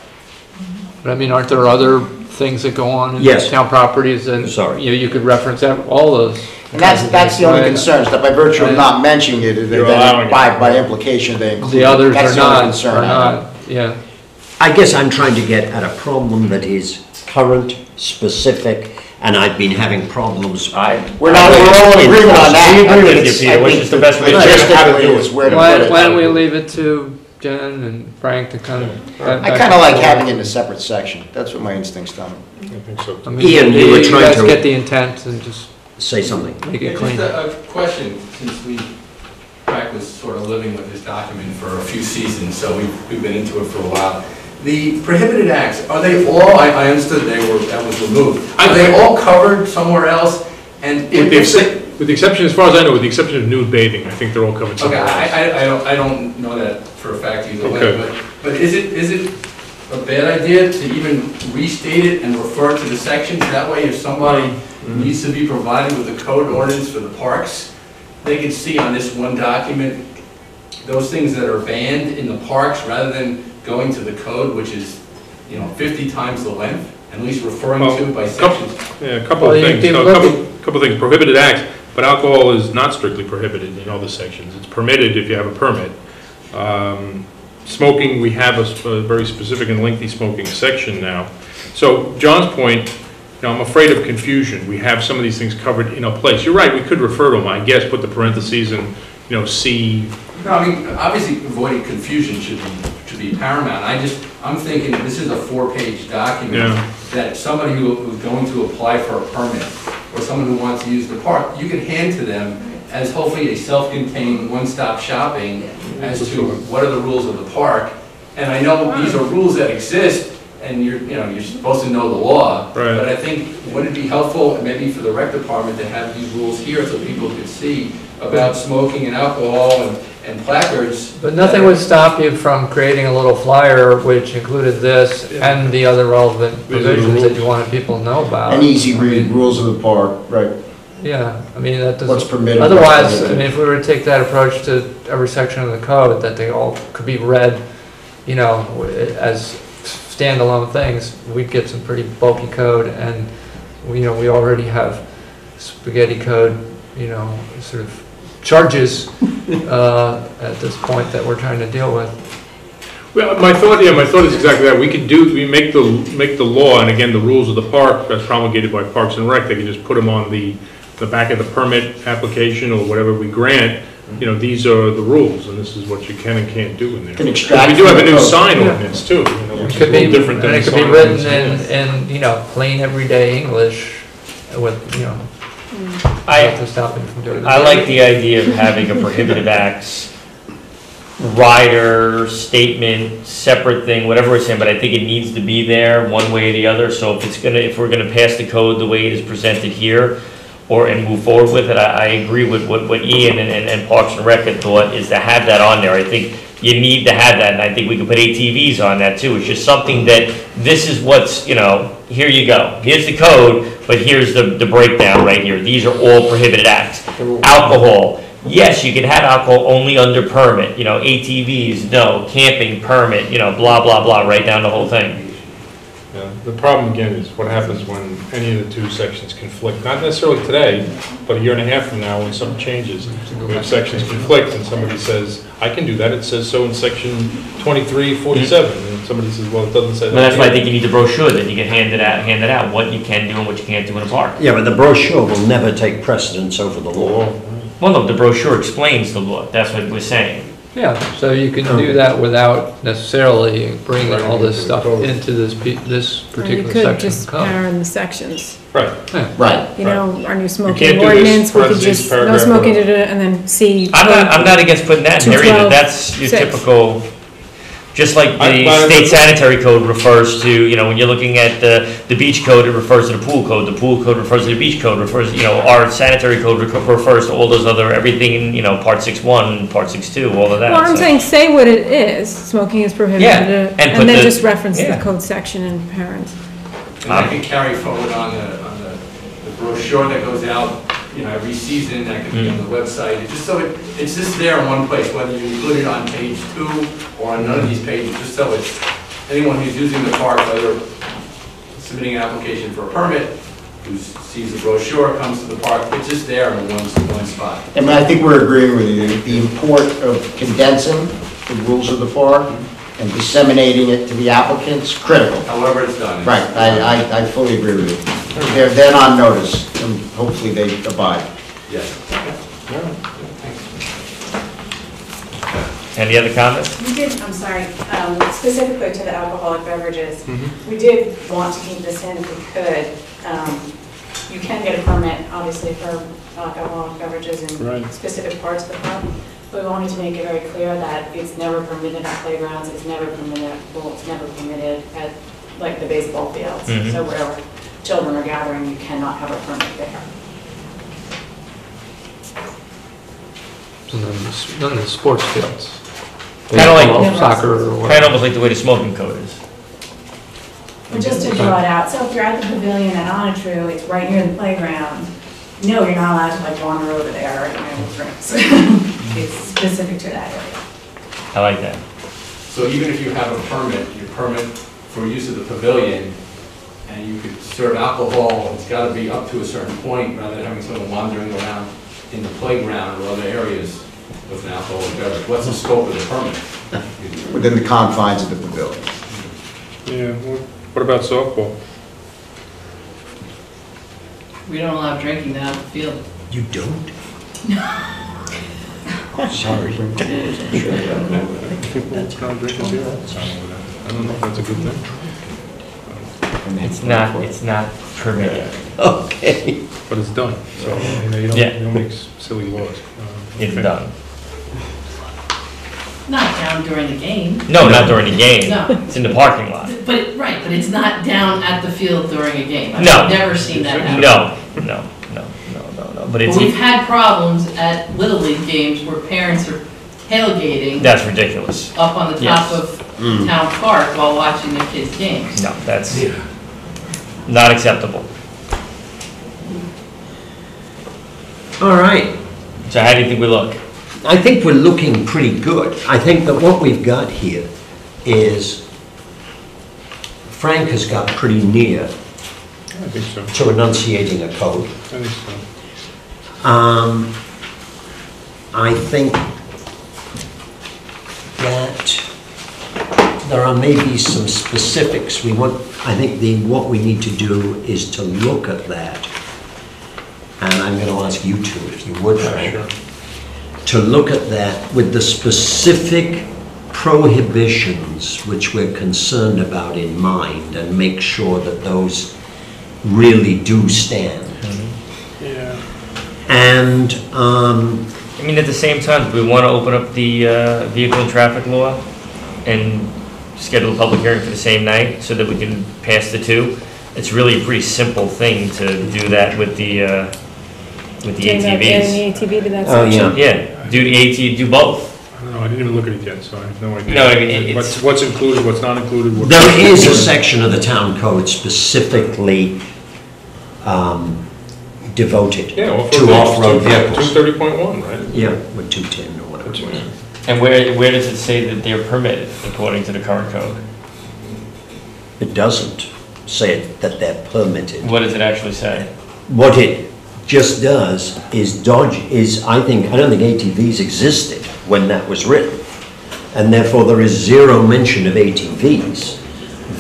But I mean, aren't there other things that go on in Yes. town properties and, Sorry. you could reference all those? And that's the only Right. concern, is that by virtue of Right. not mentioning it, You're allowing then it. by implication, they include. The others That's are the only not, concern are I have. not, yeah. I guess I'm trying to get at a problem that is current, specific, and I've been having problems. We're all in agreement on that. We agree I with think you, it's- Peter, I which think is the best way to logistically do it. is where to Why put it. don't we leave it to Jen and Frank to kind of. I kind of like having it in a separate section. That's what my instincts tell me. I think so. I mean, Ian, you were trying guys to- get the intent and just Say something. make it clean. Just a question, since Frank was sort of living with this document for a few seasons, so we've been into it for a while. The prohibited acts, are they all, I understood that was removed. Are they all covered somewhere else? And With the exception, as far as I know, with the exception of nude bathing, I think they're all covered okay, somewhere else. I don't know that for a fact either Okay. way, but is it a bad idea to even restate it and refer to the sections? That way, if somebody needs to be provided with a code ordinance for the parks, they can see on this one document those things that are banned in the parks, rather than going to the code, which is, 50 times the length, at least referring to by sections. Yeah, a couple of things. No, a couple of things. Prohibited acts, but alcohol is not strictly prohibited in all the sections. It's permitted if you have a permit. Smoking, we have a very specific and lengthy smoking section now. So John's point, I'm afraid of confusion. We have some of these things covered in a place. You're right, we could refer to them, I guess, put the parentheses and, see. No, I mean, obviously avoiding confusion should be paramount. I'm thinking this is a 4-page document that somebody who's going to apply for a permit, or someone who wants to use the park, you can hand to them as hopefully a self-contained one-stop shopping as to what are the rules of the park. And I know these are rules that exist, and you're supposed to know the law. Right. But I think, wouldn't it be helpful, maybe for the rec department, to have these rules here so people could see about smoking and alcohol and placards? But nothing would stop you from creating a little flyer which included this and the other relevant provisions that you wanted people to know about. An easy read, rules of the park, right? Yeah, I mean, that doesn't. What's permitted. Otherwise, I mean, if we were to take that approach to every section of the code, that they all could be read, as standalone things, we'd get some pretty bulky code, and we already have spaghetti code, sort of charges at this point that we're trying to deal with. Well, my thought is exactly that. We make the law, and again, the rules of the park that's promulgated by Parks and Rec, they can just put them on the back of the permit application or whatever we grant. These are the rules, and this is what you can and can't do in there. Can extract We do have a from the new code. sign ordinance too, which is a little different than And it the could be sign written ordinance. in plain everyday English with, not to stop them from doing it. I like the idea of having a prohibited acts rider, statement, separate thing, whatever we're saying, but I think it needs to be there one way or the other. So if we're gonna pass the code the way it is presented here, and move forward with it, I agree with what Ian and Parks and Rec had thought, is to have that on there. I think you need to have that, and I think we can put ATVs on that too. It's just something that, this is what's, here you go. Here's the code, but here's the breakdown right here. These are all prohibited acts. Alcohol, yes, you can have alcohol only under permit. ATVs, no. Camping, permit, blah, blah, blah, right down the whole thing. Yeah, the problem again is what happens when any of the two sections conflict. Not necessarily today, but a year and a half from now when something changes. We have sections conflict and somebody says, I can do that, it says so in section 2347. And somebody says, well, it doesn't say that. Well, that's why I think you need the brochure, then you can hand it out, what you can do and what you can't do in a park. Yeah, but the brochure will never take precedence over the law. Well, no, the brochure explains the law, that's what we're saying. Yeah, so you can do that without necessarily bringing all this stuff into this particular You could section just of code. parent the sections. Right. Right. Our new can't smoking do this ordinance, we could parentheses, just, no paragraph, smoking, whatever. and then see. I'm not against putting that in there either, 212, that's your 6. typical, just like the I- state sanitary code refers to, when you're looking at the beach code, it refers to the pool code refers to the beach code, our sanitary code refers to all those other, everything in, part 6.1, part 6.2, all of that. Well, I'm so. saying, say what it is, smoking is prohibited, Yeah, and put and then the- just reference the yeah. code section and parents. And I can carry forward on the brochure that goes out, every season, that could be on the website. It's just there in one place, whether you include it on page 2 or on none of these pages, just so it's, anyone who's using the park, whether submitting an application for a permit, who sees the brochure, comes to the park, it's just there in one spot. And I think we're agreeing with you, the import of condensing the rules of the park and disseminating it to the applicants, critical. However it's done. Right, I fully agree with you. They're on notice, and hopefully they abide. Yes. Any other comments? We did, I'm sorry, specifically to the alcoholic beverages, Mm-hmm. we did want to keep this in if we could. You can get a permit, obviously, for alcoholic beverages in Right. specific parts of the park, but we wanted to make it very clear that it's never permitted at playgrounds, it's never permitted at pool, it's never permitted at, like, the baseball fields. Mhm. So wherever children are gathering, you cannot have a permit there. None of the sports fields. Kind of like, Soccer or kind whatever. of almost like the way the smoking code is. But just to draw it out, so if you're at the pavilion at Onatru, it's right near the playground, no, you're not allowed to like wander over there and have drinks. It's specific to that area. I like that. So even if you have a permit, your permit for use of the pavilion, and you could serve alcohol, it's got to be up to a certain point rather than having someone wandering around in the playground or other areas with an alcoholic beverage. What's the scope of the permit? Within the confines of the pavilion. Yeah, what about softball? We don't allow drinking down the field. You don't? Sorry. People can't drink in beer. I don't know if that's a good thing. It's not permitted. Okay. But it's done, so, you know, you Yeah. don't make silly laws. It's done. Not down during the game. No, not during the game. No. It's in the parking lot. But, right, but it's not down at the field during a game. No. I've never seen that happen. No. But it's, But we've had problems at Little League games where parents are tailgating that's ridiculous. up on the top Yes. of Town Park while watching their kids' games. No, that's not acceptable. All right. So how do you think we look? I think we're looking pretty good. I think that what we've got here is Frank has got pretty near I think so. to enunciating a code. I think so. I think that there are maybe some specifics we want. I think what we need to do is to look at that. And I'm going to ask you two, if you would, Frank, Sure. to look at that with the specific prohibitions which we're concerned about in mind and make sure that those really do stand. Yeah. And I mean, at the same time, do we want to open up the vehicle and traffic law and schedule a public hearing for the same night so that we can pass the two? It's really a pretty simple thing to do that with the ATVs. Adding the ATV to that Oh, section. yeah. Yeah, do the ATV, do both. I don't know, I didn't even look at it yet, so I have no idea. No, I mean, it's- What's included, what's not included. there is a section of the town code specifically devoted Yeah, to off-road vehicles. 230.1, right? Yeah, with 210 or whatever it was. And where does it say that they're permitted according to the current code? It doesn't say that they're permitted. What does it actually say? What it just does is I don't think ATVs existed when that was written. And therefore there is zero mention of ATVs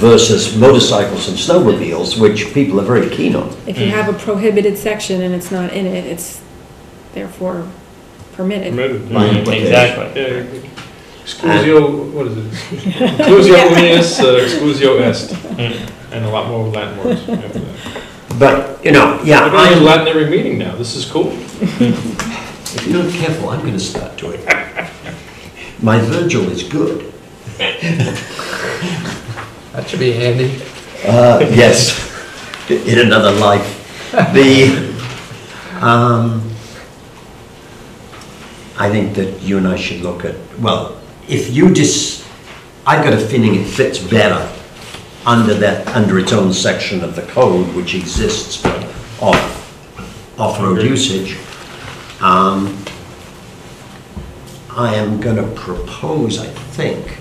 versus motorcycles and snowmobiles, which people are very keen on. If you have a prohibited section and it's not in it, it's therefore permitted. Permitted. By Yeah. implication. Exactly. Yeah. Exclusio, what is it? Exclusio unius, exclusio est. And a lot more Latin words after that. But, you know, yeah, We're going to use Latin every meeting now, this is cool. if you're not careful, I'm going to start doing it. My Virgil is good. That should be handy. Yes, in another life. I think that you and I should look at, well, if you I've got a feeling it fits better under its own section of the code, which exists for off-road usage. I am going to propose, I think,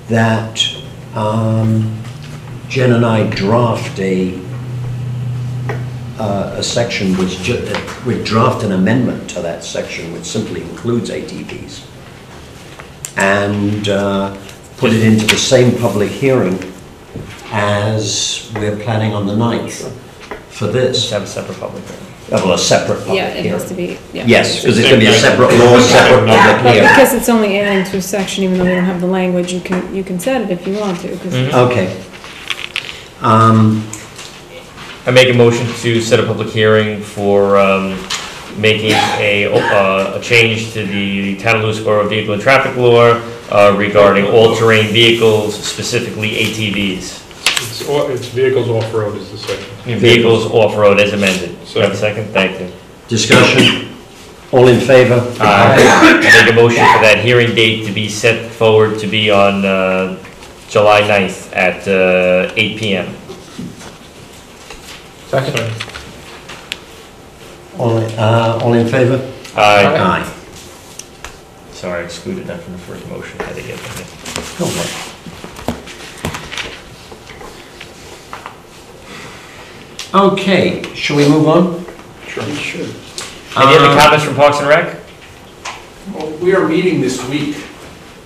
that Jen and I draft a section would draft an amendment to that section which simply includes ATVs and put it into the same public hearing as we're planning on the 9th for this? Have a separate public hearing. Well, a separate public Yeah, hearing. it has to be, yeah. Yes, because it's going to be a separate law, separate public But hearing. because it's only adding to a section, even though we don't have the language, you can set it if you want to, 'cause Okay. I make a motion to set a public hearing for making a change to the Town of Lewisboro Vehicle and Traffic Law regarding all-terrain vehicles, specifically ATVs. It's vehicles off-road is the section. Vehicles off-road as amended. Have a second? Thank you. Discussion? All in favor? I make a motion for that hearing date to be set forward to be on July 9th at 8 PM. Second. All in favor? Aye. Aye. Sorry, I excluded that from the first motion. Had to get that. Go ahead. Okay, shall we move on? Sure. Any other comments from Parks and Rec? Well, we are meeting this week,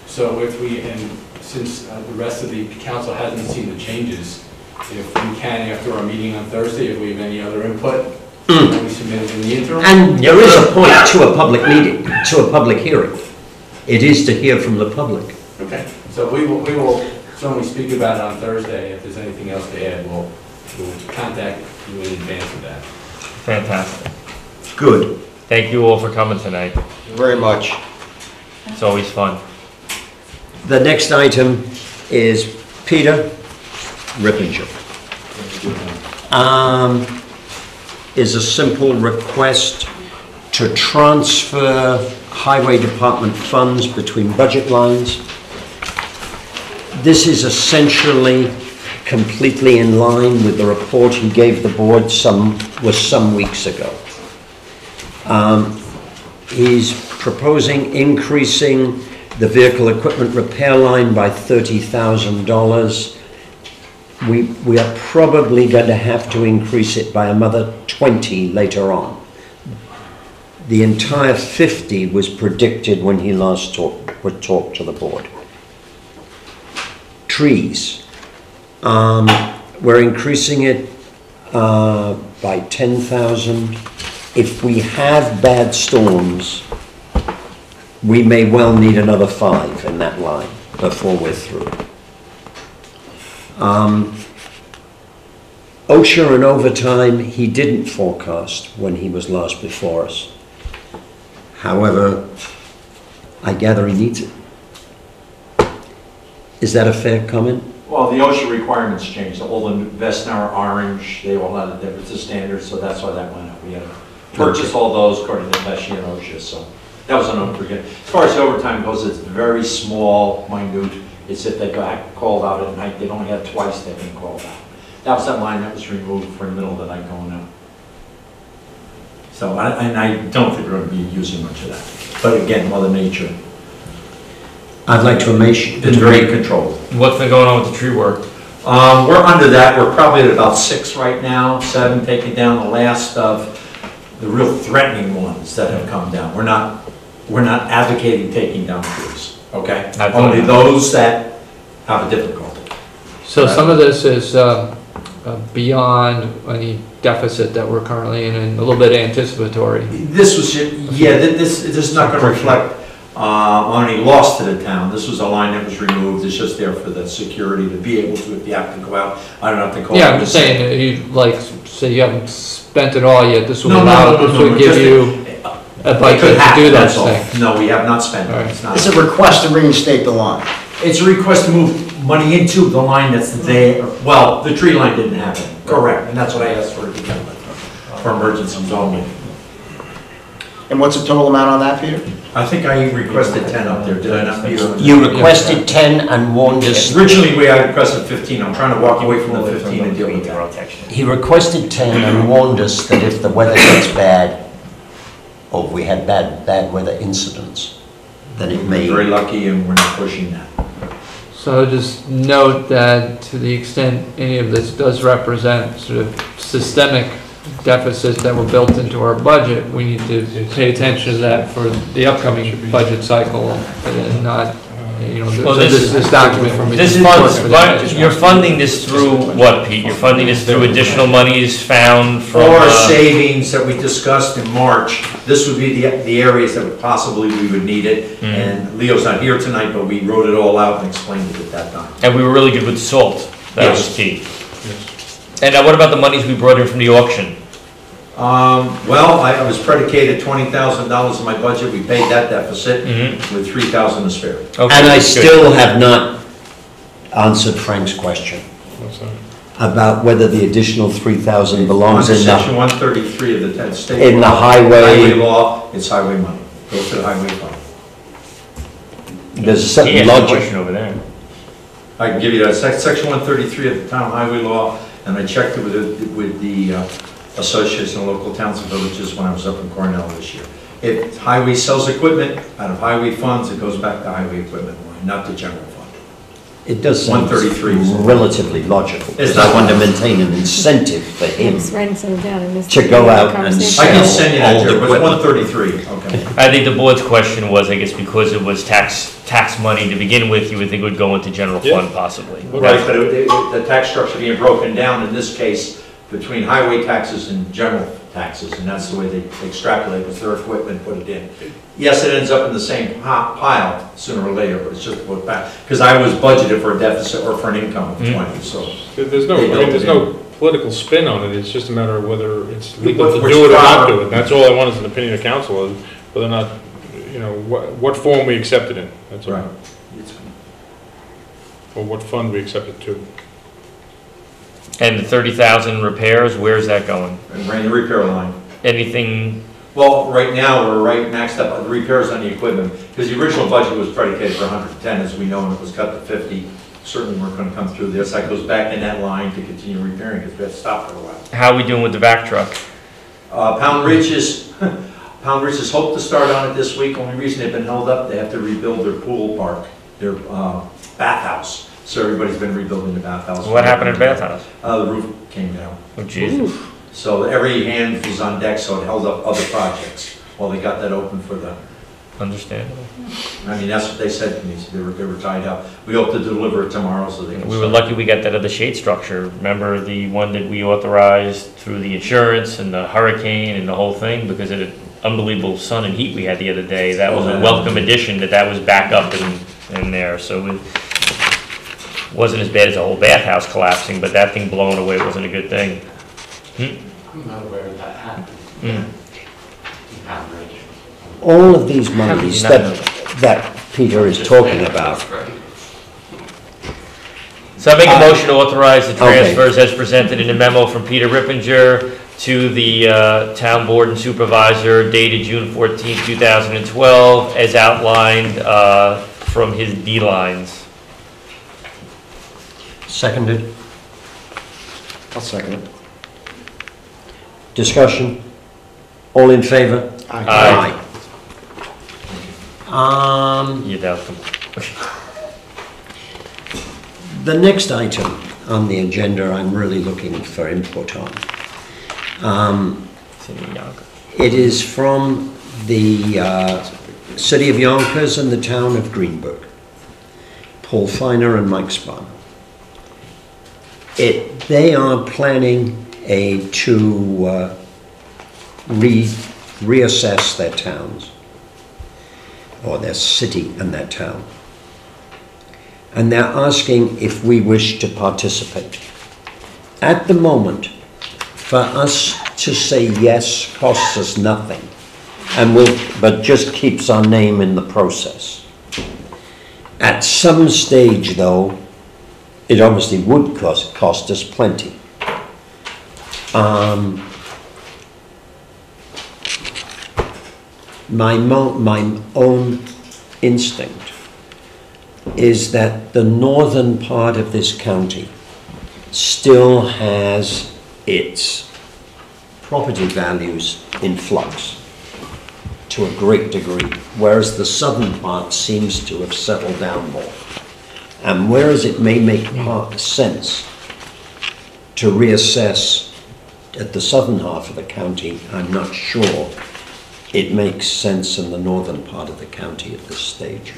so if we, and since the rest of the council hasn't seen the changes, if we can, after our meeting on Thursday, if we have any other input, can we submit it in the interim? And there is a point to a public meeting, to a public hearing. It is to hear from the public. Okay, so we will certainly speak about it on Thursday. If there's anything else to add, we'll contact you in advance of that. Fantastic. Good. Thank you all for coming tonight. Very much. It's always fun. The next item is Peter Rippinger. Is a simple request to transfer highway department funds between budget lines. This is essentially completely in line with the report he gave the board some weeks ago. He's proposing increasing the vehicle equipment repair line by $30,000. We are probably going to have to increase it by another 20 later on. The entire 50 was predicted when he last talked to the board. Trees. We're increasing it by 10,000. If we have bad storms, we may well need another 5 in that line before we're through. OSHA and overtime, he didn't forecast when he was last before us. However, I gather he needs it. Is that a fair comment? Well, the OSHA requirements changed. All the vests now are orange. They all have a different standard, so that's why that went up. We had to purchase all those according to Pesci and OSHA, so that was an unforgettable. As far as the overtime goes, it's very small, minute. It's if they got called out at night, they've only had twice they've been called out. That was that line that was removed for the middle of the night going out. So, and I don't think we're going to be using much of that. But again, Mother Nature. I'd like to It's been very controlled. What's been going on with the tree work? We're under that. We're probably at about 6 right now, 7 taking down the last of the real threatening ones that have come down. We're not advocating taking down trees, okay? Only those that have a difficulty. So some of this is beyond any deficit that we're currently in and a little bit anticipatory. This was, this is not going to reflect on any loss to the town. This was a line that was removed. It's just there for the security to be able to, if you have to go out, I don't have to call. Yeah, I'm just saying, you like, say you haven't spent it all yet, this would No, this would give you a budget to do those things. No, we have not spent it. It's not. It's a request to reinstate the line. It's a request to move money into the line that's there. Well, the tree line didn't happen. Correct, and that's what I asked for to begin with, for emergencies only. And what's the total amount on that, Peter? I think I requested 10 up there, did I not, Peter? You requested 10 and warned us. Originally, I requested 15. I'm trying to walk away from the 15 and deal with that. He requested 10 and warned us that if the weather gets bad, or we had bad weather incidents, then it may... We're very lucky and we're not pushing that. So just note that to the extent any of this does represent sort of systemic deficits that were built into our budget, we need to pay attention to that for the upcoming budget cycle and not you know, Well, this document from. This funds, you're funding this through what, Pete? You're funding this through additional monies found from... Or savings that we discussed in March. This would be the areas that would possibly we would need it. And Leo's not here tonight, but we wrote it all out and explained it at that time. And we were really good with salt. That Yes. was key. And what about the monies we brought in from the auction? Well, I was predicated $20,000 in my budget. We paid that deficit with $3,000 to spare. Okay, And I good. still have not answered Frank's question about whether the additional 3,000 belongs in Section the, 133 of the state in the law, highway. law, it's highway money. Goes to the highway fund. There's a He certain had a logic. question over there. I can give you that, section 133 of the town highway law, and I checked it with the association of local towns and villages when I was up in Cornell this year. If highway sells equipment out of highway funds, it goes back to highway equipment line, not the general fund. It does sound 133 is relatively logical, because not I want to maintain an incentive for him Just writing something down and missed. to go out and I sell can send you that, old Jerry, but it's equipment. 133, okay. I think the board's question was, I guess, because it was tax money to begin with, you would think it would go into general fund possibly. Right, but the tax structure being broken down in this case between highway taxes and general taxes, and that's the way they extrapolate with their equipment, put it in. Yes, it ends up in the same pile sooner or later, but it's just put back, because I was budgeted for a deficit or for an income of 20, so. There's no, there's no political spin on it, it's just a matter of whether it's legal to Which do it or not proper- do it. That's all I want is an opinion of council, is whether or not, you know, what form we accept it in, that's all. Right. Or what fund we accept it to. And the 30,000 repairs, where's that going? And ran the repair line. Anything, Well, right now, we're maxed up on the repairs on the equipment, because the original budget was predicated for 110, as we know, and it was cut to 50. Certainly weren't gonna come through this. That goes back in that line to continue repairing, because we had to stop for a while. how are we doing with the back truck? Pound Ridge is hoped to start on it this week. Only reason they've been held up, they have to rebuild their pool park, their bathhouse. So everybody's been rebuilding the bathhouse. What happened at the bathhouse? The roof came down. Oh, Jesus. So every hand was on deck, so it held up other projects while they got that open for the, Understandable. I mean, that's what they said to me, so they were tied up. We hope to deliver it tomorrow so they can We were start. lucky we got that other shade structure. Remember the one that we authorized through the insurance and the hurricane and the whole thing? Because of the unbelievable sun and heat we had the other day. That was a welcome addition that was back up in there. So it wasn't as bad as the whole bathhouse collapsing, but that thing blowing away wasn't a good thing. I'm not aware of that happening. All of these monies that Peter is talking about, So I make a motion to authorize the Okay. transfers as presented in a memo from Peter Rippinger to the town board and supervisor dated June 14, 2012, as outlined from his D lines. seconded, I'll second it. discussion, all in favor? Aye. Aye. You're welcome. The next item on the agenda I'm really looking for input on. It is from the City of Yonkers and the Town of Greenburgh, Paul Feiner and Mike Spahn. They are planning to reassess their towns, or their city and their town. And they're asking if we wish to participate. At the moment, for us to say yes costs us nothing, but just keeps our name in the process. At some stage, though, it obviously would cost us plenty. My own instinct is that the northern part of this county still has its property values in flux to a great degree, whereas the southern part seems to have settled down more. And whereas it may make sense to reassess at the southern half of the county, I'm not sure it makes sense in the northern part of the county at this stage.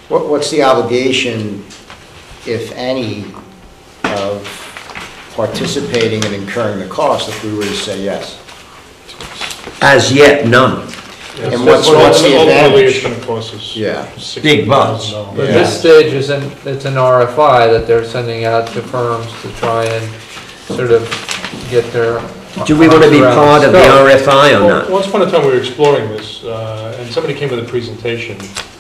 What's the obligation, if any, of participating and incurring the cost if we were to say yes? As yet, none. And what's the Ultimately, it's advantage? going to cost us Yeah. Big bucks. $60,000. But this stage is it's an RFI that they're sending out to firms to try and sort of get their. Do we want to be part of the RFI or not? Once upon a time, we were exploring this, and somebody came with a presentation,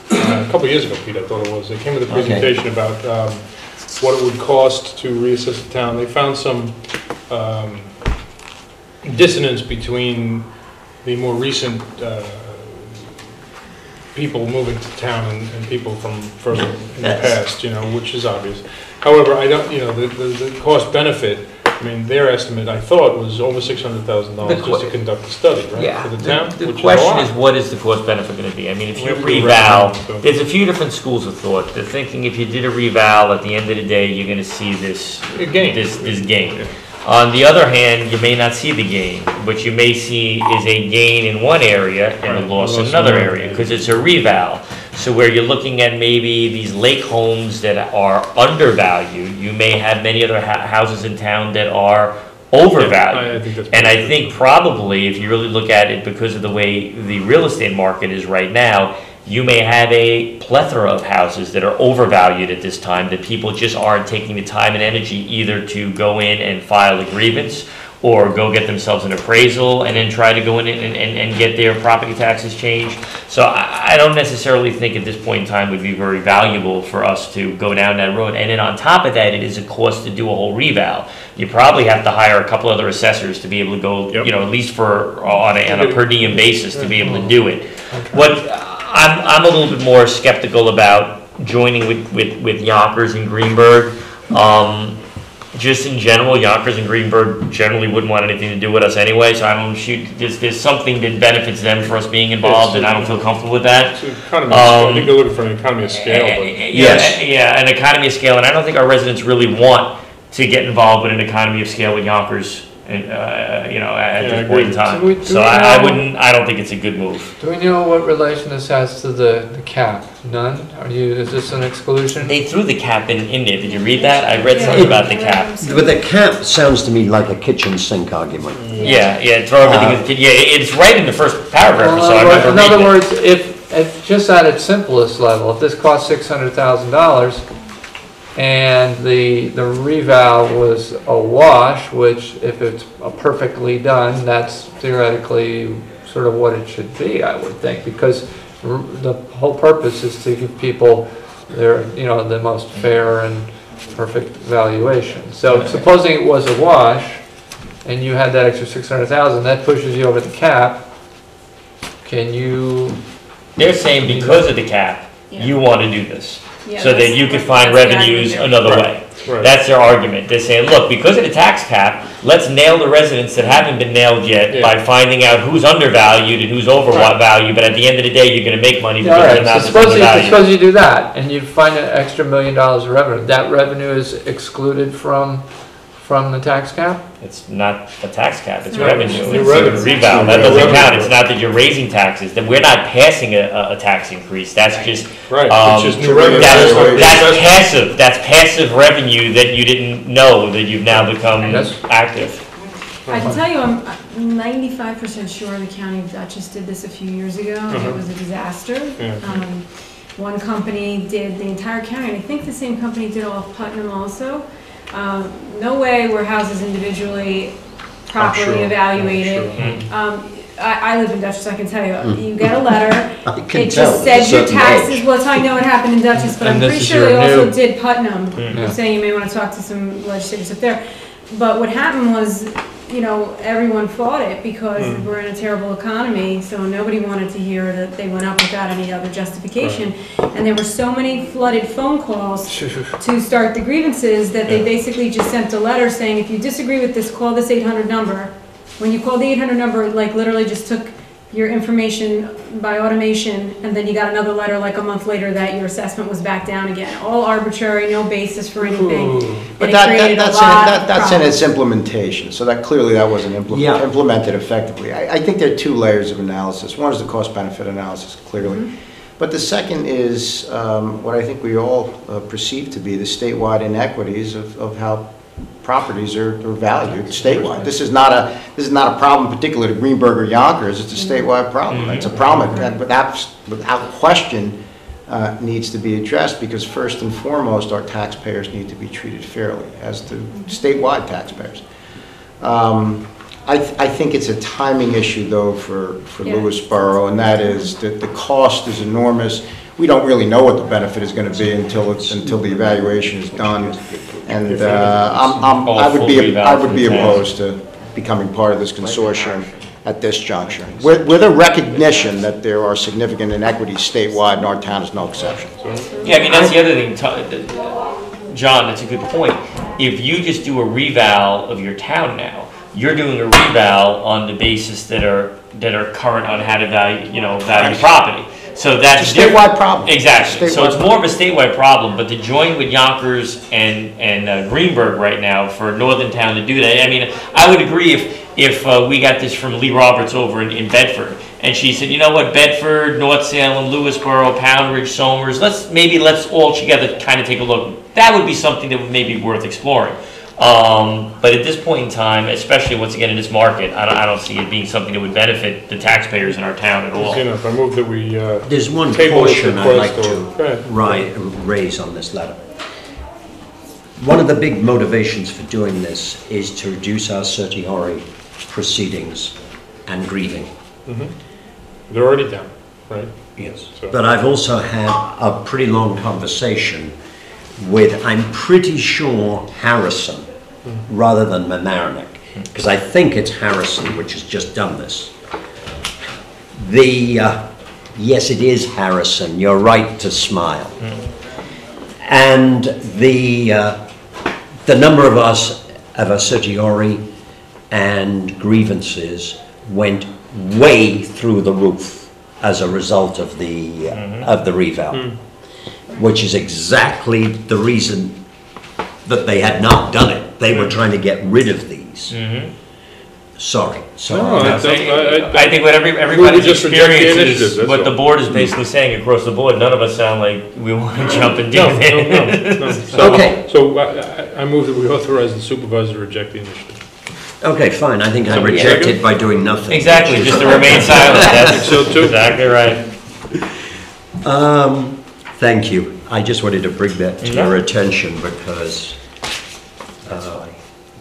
a couple of years ago, Pete, I thought it was. They came with a presentation about what it would cost to reassess the town. They found some dissonance between the more recent people moving to town and people from further in the past, which is obvious. However, I don't, the cost benefit, I mean, their estimate, I thought, was over $600,000 just to conduct the study, right? Yeah. For the town, The which question is is, a lot. what is the cost benefit going to be? I mean, if you We have to reval, recommend, so. there's a few different schools of thought. They're thinking if you did a reval, at the end of the day, you're going to see this gain. This gain. On the other hand, you may not see the gain. What you may see is a gain in one area and a loss in another area, because it's a reval. So where you're looking at maybe these lake homes that are undervalued, you may have many other houses in town that are overvalued. And I think probably, if you really look at it because of the way the real estate market is right now, you may have a plethora of houses that are overvalued at this time that people just aren't taking the time and energy either to go in and file a grievance or go get themselves an appraisal and then try to go in and get their property taxes changed. So I don't necessarily think at this point in time would be very valuable for us to go down that road. And then on top of that, it is a cost to do a whole reval. You probably have to hire a couple other assessors to be able to go, at least on a per diem basis to be able to do it. What I'm a little bit more skeptical about joining with Yonkers and Greenberg. Just in general, Yonkers and Greenberg generally wouldn't want anything to do with us anyway, so I don't shoot, there's something that benefits them for us being involved, and I don't feel comfortable with that. I think they're looking for an economy of scale. But Yeah, an economy of scale, and I don't think our residents really want to get involved with an economy of scale with Yonkers, at this point in time. So I don't think it's a good move. Do we know what relation this has to the cap? None? Is this an exclusion? They threw the cap in there. Did you read that? I read something about the cap. But the cap sounds to me like a kitchen sink argument. Yeah, throw everything. It's right in the first paragraph. So I remember in other reading words, if just at its simplest level, if this cost $600,000 and the reval was a wash, which if it's perfectly done, that's theoretically sort of what it should be, I would think, because the whole purpose is to give people their, the most fair and perfect valuation. So supposing it was a wash and you had that extra $600,000, that pushes you over the cap. Can you? They're saying because of the cap, you want to do this. Yeah, so that you could find revenues another way. Right. That's their argument. They're saying, look, because of the tax cap, let's nail the residents that haven't been nailed yet by finding out who's undervalued and who's overvalued, but at the end of the day, you're going to make money because they're not undervalued. Suppose you do that, and you find an extra $1 million of revenue. That revenue is excluded from the tax cap? It's not a tax cap, it's Right. revenue. It's It's revenue. a rebound. That doesn't count. It's not that you're raising taxes. That we're not passing a tax increase. That's just it's just new revenue. That's passive. That's passive revenue that you didn't know that you've now become active. I can tell you, I'm 95% sure the county of Dutchess did this a few years ago, and it was a disaster. One company did the entire county, and I think the same company did all of Putnam also. No way were houses individually properly evaluated. I live in Dutchess, so I can tell you. You get a letter, it just said your taxes, well, that's how I know what happened in Dutchess, but I'm pretty sure they also did Putnam. Saying you may want to talk to some legislators up there. But what happened was, everyone fought it because we're in a terrible economy, so nobody wanted to hear that they went up without any other justification. And there were so many flooded phone calls to start the grievances that they basically just sent a letter saying, if you disagree with this, call this 800 number. When you call the 800 number, it literally just took your information by automation, and then you got another letter a month later that your assessment was back down again. All arbitrary, no basis for anything. But that's in its implementation, so that clearly that wasn't implemented effectively. I think there are two layers of analysis. One is the cost-benefit analysis, clearly. But the second is what I think we all perceive to be the statewide inequities of how properties are valued statewide. This is not a problem particular to Greenberg or Yonkers. It's a statewide problem. It's a problem that without question needs to be addressed, because first and foremost our taxpayers need to be treated fairly as do statewide taxpayers. I think it's a timing issue though for Lewisboro, and that is that the cost is enormous. We don't really know what the benefit is going to be until the evaluation is done, and I would be opposed to becoming part of this consortium at this juncture, with a recognition that there are significant inequities statewide, and our town is no exception. Yeah, I mean, that's the other thing, John, that's a good point. If you just do a reval of your town now, you're doing a reval on the basis that are current on how to value property. So that's a statewide problem. Exactly. So it's more of a statewide problem, but to join with Yonkers and Greenberg right now for Northern Town to do that, I mean, I would agree if we got this from Lee Roberts over in Bedford, and she said, you know what, Bedford, North Salem, Lewisboro, Pound Ridge, Somers, let's all together kind of take a look. That would be something that would maybe be worth exploring. But at this point in time, especially once again in this market, I don't see it being something that would benefit the taxpayers in our town at all. Enough. I move that we There's one table this portion I'd like request to raise on this letter. One of the big motivations for doing this is to reduce our certiorari proceedings and grieving. Mm-hmm. They're already down, right? Yes. So. But I've also had a pretty long conversation with, I'm pretty sure, Harrison rather than Mamaroneck, because I think it's Harrison which has just done this. Yes, it is Harrison. You're right to smile. And the number of us of our certiorari and grievances went way through the roof as a result of the reval, which is exactly the reason that they had not done it. They were trying to get rid of these. Sorry. No, I think what everybody's experience is what the board is basically saying across the board. None of us sound like we want to jump and do it. No. So I move that we authorize the supervisor to reject the initiative. Okay, fine. I think I reject it by doing nothing. Exactly, just to remain silent. That's so too. Exactly right. Thank you. I just wanted to bring that to your attention because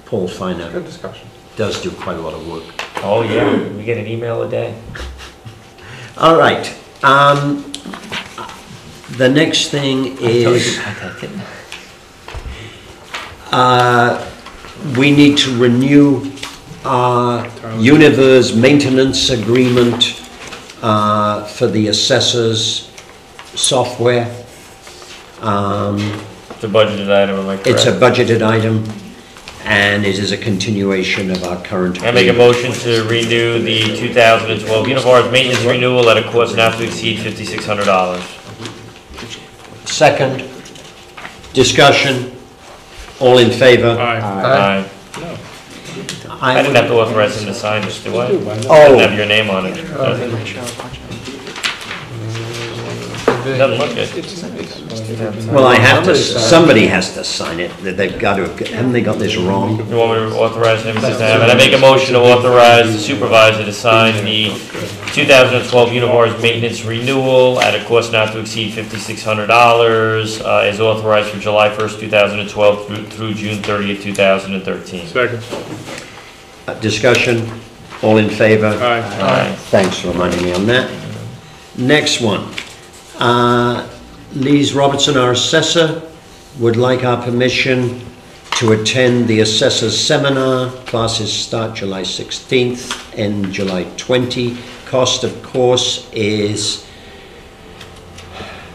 Paul Feiner does do quite a lot of work. Oh yeah, we get an email a day. All right. The next thing is we need to renew our Universe maintenance agreement for the assessors software. It's a budgeted item, am I correct? It's a budgeted item, and it is a continuation of our current I make a motion to renew the 2012 Univar's maintenance renewal at a cost not to exceed $5,600. Second. Discussion. All in favor? Aye. No. I didn't have to authorize him to sign this, do I? Oh. Doesn't have your name on it. Doesn't look good. Well, I have to, somebody has to sign it. They've got to, haven't they got this wrong? You want me to authorize him to have it? I make a motion to authorize the supervisor to sign the 2012 Univar's maintenance renewal at a cost not to exceed $5,600 as authorized from July 1st, 2012 through June 30th, 2013. Second. Discussion, all in favor? Aye. Thanks for reminding me on that. Next one. Lise Robertson, our assessor, would like our permission to attend the assessor's seminar. Classes start July 16th, end July 20. Cost of course is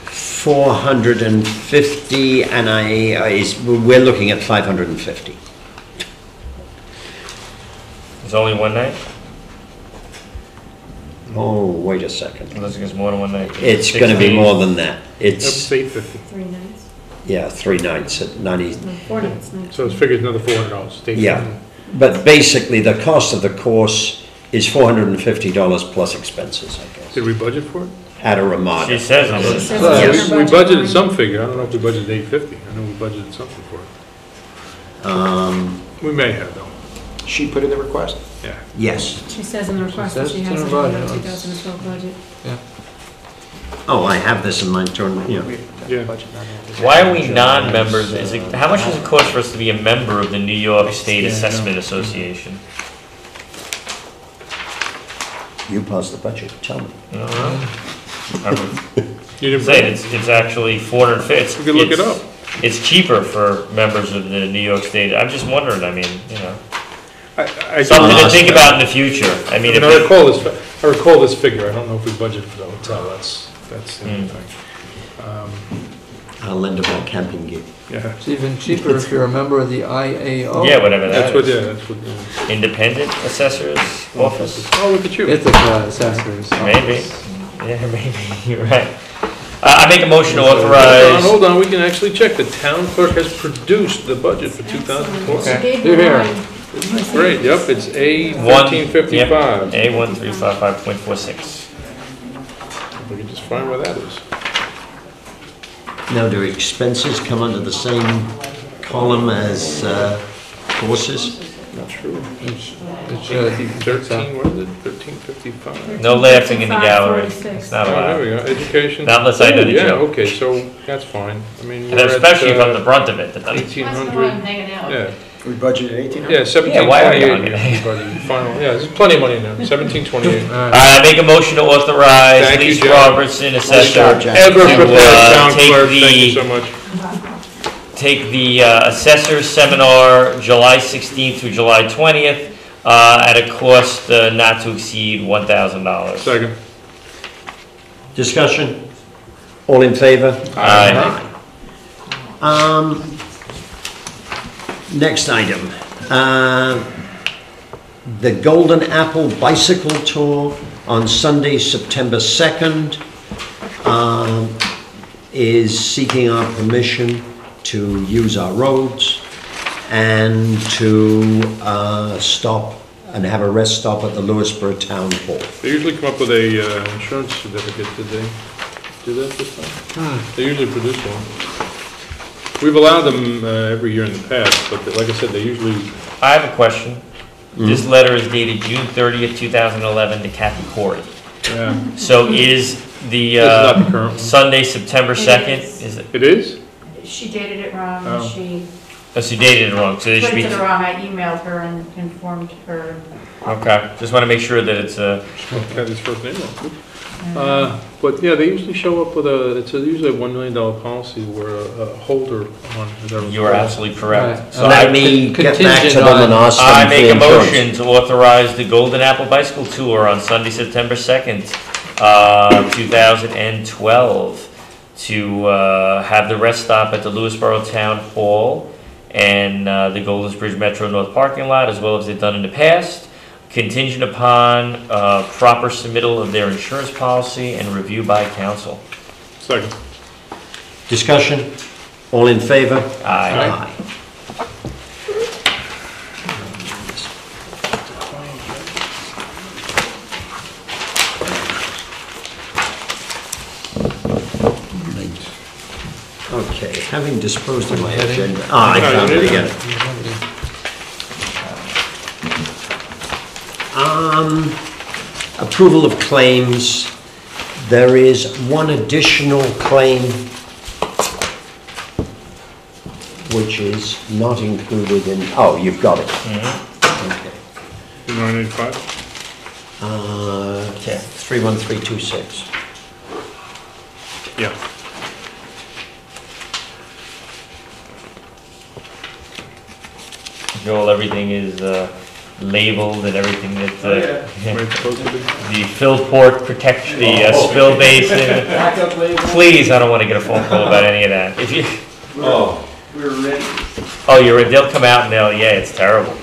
$450, and we're looking at $550. It's only one night? Oh, wait a second. Unless it's more than one night. It's going to be more than that. It's $850. 3 nights? Yeah, 3 nights at 90. No, 4 nights. So it's figured another $400. Yeah, but basically the cost of the course is $450 plus expenses, I guess. Did we budget for it? at a Ramada. She says it is. says Yeah, it's in we her budget budgeted line. some figure, I don't know if we budgeted 850, I know we budgeted something for it. We may have though, She put in the request. yeah. Yes. She says in the request that says she it's has in it her in the budget. 2012 budget. Oh, I have this in my turn, yeah. Yeah. Why are we non-members? Is it, how much does it cost for us to be a member of the New York State Assessment Association? You passed the budget, tell me. I don't know. I would You didn't say bring it's actually 450. We could look it up. It's cheaper for members of the New York State. I'm just wondering, I mean, you know, I something to ask think that. about in the future. I mean, if I recall this figure, I don't know if we budgeted for the hotel, that's the only thing. I'll lend my camping gear. Yeah. It's even cheaper if you're a member of the IAO. yeah, whatever that That's what, is. yeah, that's what, yeah. Independent Assessor's Office? Oh, look at you. Ithaca Assessors. Maybe. Yeah, maybe. You're right. I make a motion to Hold authorize. on, we can actually check. The town clerk has produced the budget for 2012. She gave You're me here. mine. Great, yep, it's A Yep, 1355. A1355.46. We can just find where that is. Now, do expenses come under the same column as courses? Not true. It 13, what is it? 1355. No laughing in the gallery. 55.46. It's not Oh, there we allowed. go, education. Not unless I know the Yeah, joke. okay, so that's fine. I mean, And we're at, especially if I'm the brunt of it. That doesn't- What's the one 1800. hanging out? Yeah, We budgeted 1,800? yeah, Yeah, why are you 1728. on it? Everybody, final, yeah, there's plenty of money in there, 1728. I make a motion to authorize Thank you, Lisa John. Robertson, assessor, John. Ever to, prepared town take clerk, thank you the- so much. take the assessor seminar July 16th through July 20th at a cost not to exceed $1,000. Second. Discussion? All in favor? Aye. Next item. The Golden Apple Bicycle Tour on Sunday, September 2nd, is seeking our permission to use our roads and to stop and have a rest stop at the Lewisboro Town Hall. They usually come up with a insurance certificate, did they do that this time? They usually produce one. We've allowed them every year in the past, but like I said, they usually, I have a question. This letter is dated June 30th, 2011 to Kathy Corey. yeah. So is the This is not the current one. Sunday, September 2nd? is. Is it? It is? She dated it wrong, Oh. she Oh, she dated it wrong, so it should be. printed it wrong, I emailed her and informed her. Okay, just want to make sure that it's a. Kathy's first name wrong. But yeah, they usually show up with usually a $1 million policy where a holder on. You are absolutely correct. Right. So Let I, me get back to Contingent them and on- ask I them for make a insurance. motion to authorize the Golden Apple Bicycle Tour on Sunday, September 2nd, 2012, to have the rest stop at the Lewisboro Town Hall and the Golders Bridge Metro North parking lot, as well as they've done in the past, contingent upon proper submittal of their insurance policy and review by council. Second. Discussion? All in favor? Aye. Okay, having disposed of my agenda. I found it again. Approval of claims. There is one additional claim which is not included in, oh, you've got it. Okay. 985? Okay, 31326. Yeah. Joel, everything is labeled and everything that, Where it's supposed to be. the fill port protection, the spill basin. Please, I don't want to get a phone call about any of that. If you, Oh, we're ready. oh, they'll come out and yeah, it's terrible.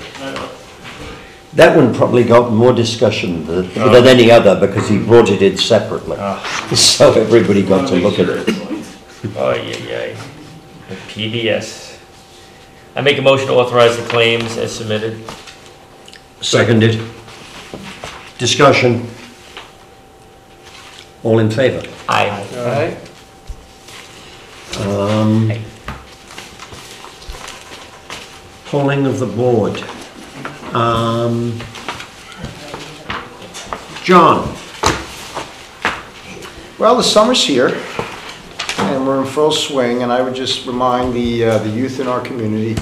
That one probably got more discussion than any other because he brought it in separately. So everybody got to look at it. Oh, yeah. The PBS. I make a motion to authorize the claims as submitted. Seconded. Discussion. All in favor? Aye. All right. Polling of the board. John? Well, the summer's here, and we're in full swing, and I would just remind the youth in our community,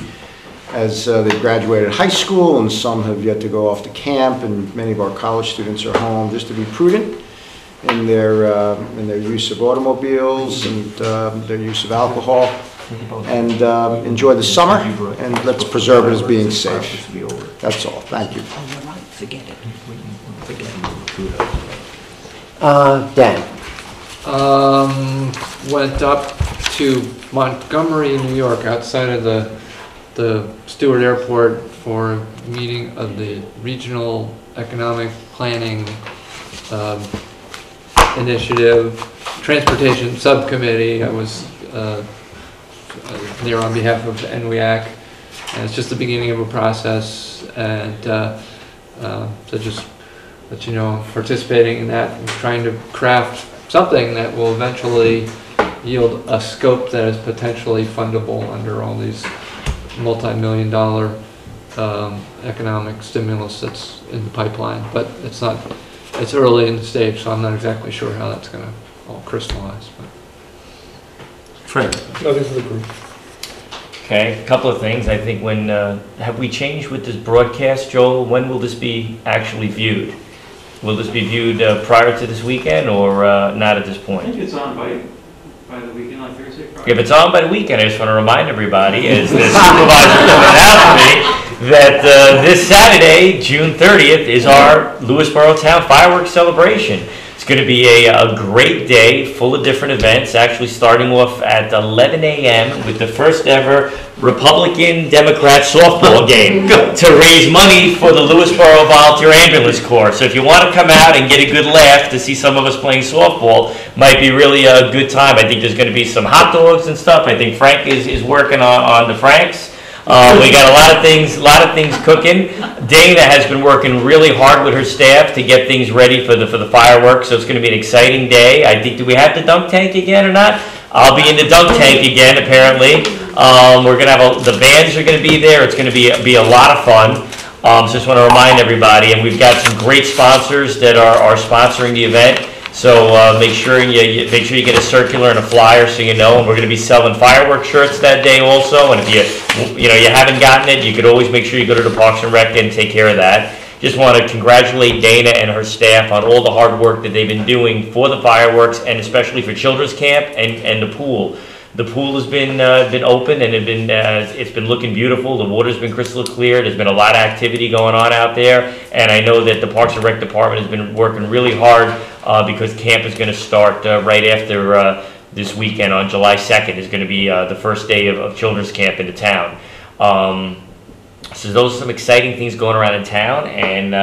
as they've graduated high school, and some have yet to go off to camp, and many of our college students are home, just to be prudent in their use of automobiles and their use of alcohol, and enjoy the summer, and let's preserve it as being safe. That's all. Thank you. Dan? Went up to Montgomery, New York, outside of the Stewart Airport for a meeting of the Regional Economic Planning Initiative Transportation Subcommittee. I was there on behalf of NWIAC, and it's just the beginning of a process, and so just let you know, I'm participating in that and trying to craft something that will eventually yield a scope that is potentially fundable under all these multi-million-dollar economic stimulus that's in the pipeline. But it's not, it's early in the stage, so I'm not exactly sure how that's going to all crystallize. But. Frank? Nothing for the group. Okay, a couple of things. I think when, have we changed with this broadcast, Joel? When will this be actually viewed? Will this be viewed prior to this weekend or not at this point? I think it's on by the weekend, like Thursday, Friday. If it's on by the weekend, I just want to remind everybody, as the supervisor pointed out to me, that this Saturday, June 30th, is our Lewisboro Town Fireworks Celebration. It's going to be a great day, full of different events, actually starting off at 11 a.m. with the first ever Republican-Democrat softball game to raise money for the Lewisboro Volunteer Ambulance Corps. So if you want to come out and get a good laugh to see some of us playing softball, might be really a good time. I think there's going to be some hot dogs and stuff. I think Frank is working on the Franks. We got a lot of things cooking. Dana has been working really hard with her staff to get things ready for the fireworks, so it's going to be an exciting day. I think, do we have the dunk tank again or not? I'll be in the dunk tank again, apparently. We're going to have the bands are going to be there. It's going to be a lot of fun. So just want to remind everybody, and we've got some great sponsors that are sponsoring the event. So make sure you get a circular and a flyer so you know. And we're going to be selling fireworks shirts that day also. And if you haven't gotten it, you could always make sure you go to the Parks and Rec and take care of that. Just want to congratulate Dana and her staff on all the hard work that they've been doing for the fireworks and especially for children's camp and the pool. The pool has been open and it's been looking beautiful. The water's been crystal clear. There's been a lot of activity going on out there, and I know that the Parks and Rec department has been working really hard because camp is going to start right after this weekend on July 2nd. Is going to be the first day of children's camp in the town. So those are some exciting things going around in town, and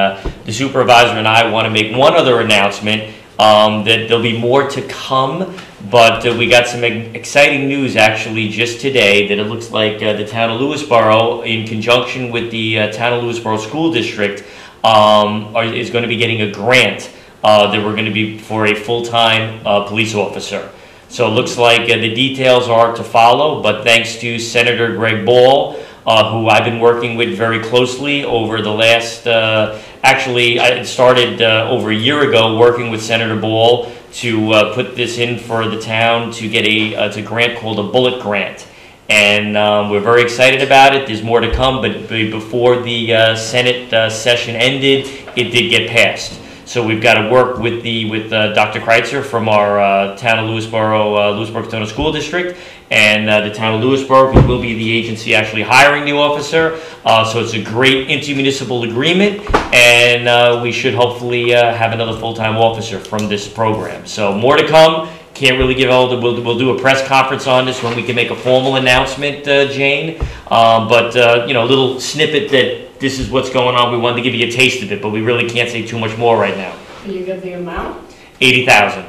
the supervisor and I want to make one other announcement that there'll be more to come. But we got some exciting news actually just today that it looks like the town of Lewisboro, in conjunction with the town of Lewisboro School District, is going to be getting a grant that we're going to be for a full-time police officer. So it looks like the details are to follow, but thanks to Senator Greg Ball, who I've been working with very closely over the last, actually I started over a year ago working with Senator Ball to put this in for the town to get it's a grant called a bullet grant. And we're very excited about it. There's more to come, but before the Senate session ended, it did get passed. So we've got to work with Dr. Kreitzer from our town of Lewisboro County School District, and the town of Lewisboro, who will be the agency actually hiring the officer. So it's a great intermunicipal agreement, and we should hopefully have another full-time officer from this program. So more to come. Can't really give all the, we'll do a press conference on this when we can make a formal announcement, Jane. But a little snippet that this is what's going on. We wanted to give you a taste of it, but we really can't say too much more right now. Can you give the amount? $80,000.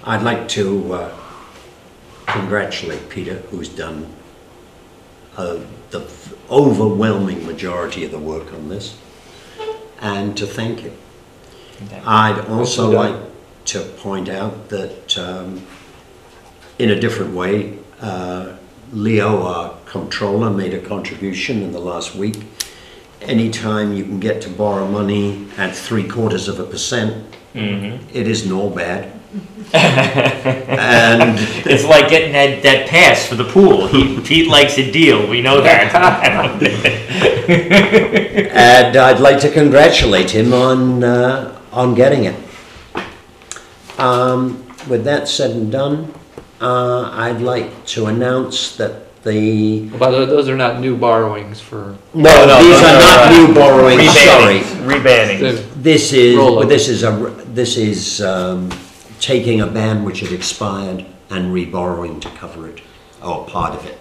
I'd like to congratulate Peter, who's done the overwhelming majority of the work on this, and to thank you. I'd also like to point out that in a different way, Leo, our comptroller, made a contribution in the last week. Anytime you can get to borrow money at 0.75%, it isn't all bad. And it's like getting that pass for the pool. Pete likes a deal, we know that. And I'd like to congratulate him on getting it. With that said and done, I'd like to announce that But those are not new borrowings for... No, these are not new borrowings, sorry. Rebandings. This is taking a ban which had expired and reborrowing to cover it, or part of it,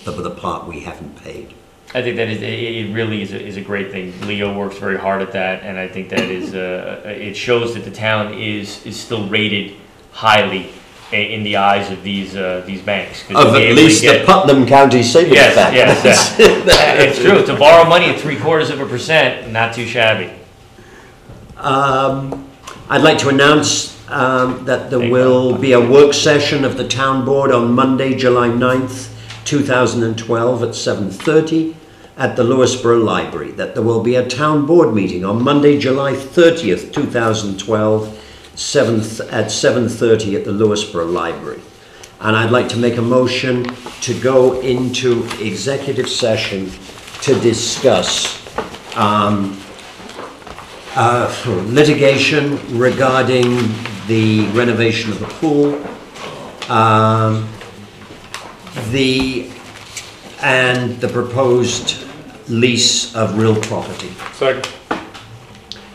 the part we haven't paid. I think that it really is a great thing. Leo works very hard at that, and I think that is it shows that the town is still rated highly in the eyes of these banks. Of at least the Putnam County Savings Bank. Yes. It's true. To borrow money at 0.75%, not too shabby. I'd like to announce that there will be a work session of the town board on Monday, July 9th, 2012 at 7:30 at the Lewisboro Library. That there will be a town board meeting on Monday, July 30th, 2012 at 7:30 at the Lewisboro Library. And I'd like to make a motion to go into executive session to discuss litigation regarding the renovation of the pool, and the proposed lease of real property. Second.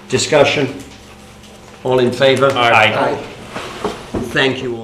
Discussion? All in favor? Aye. Thank you all.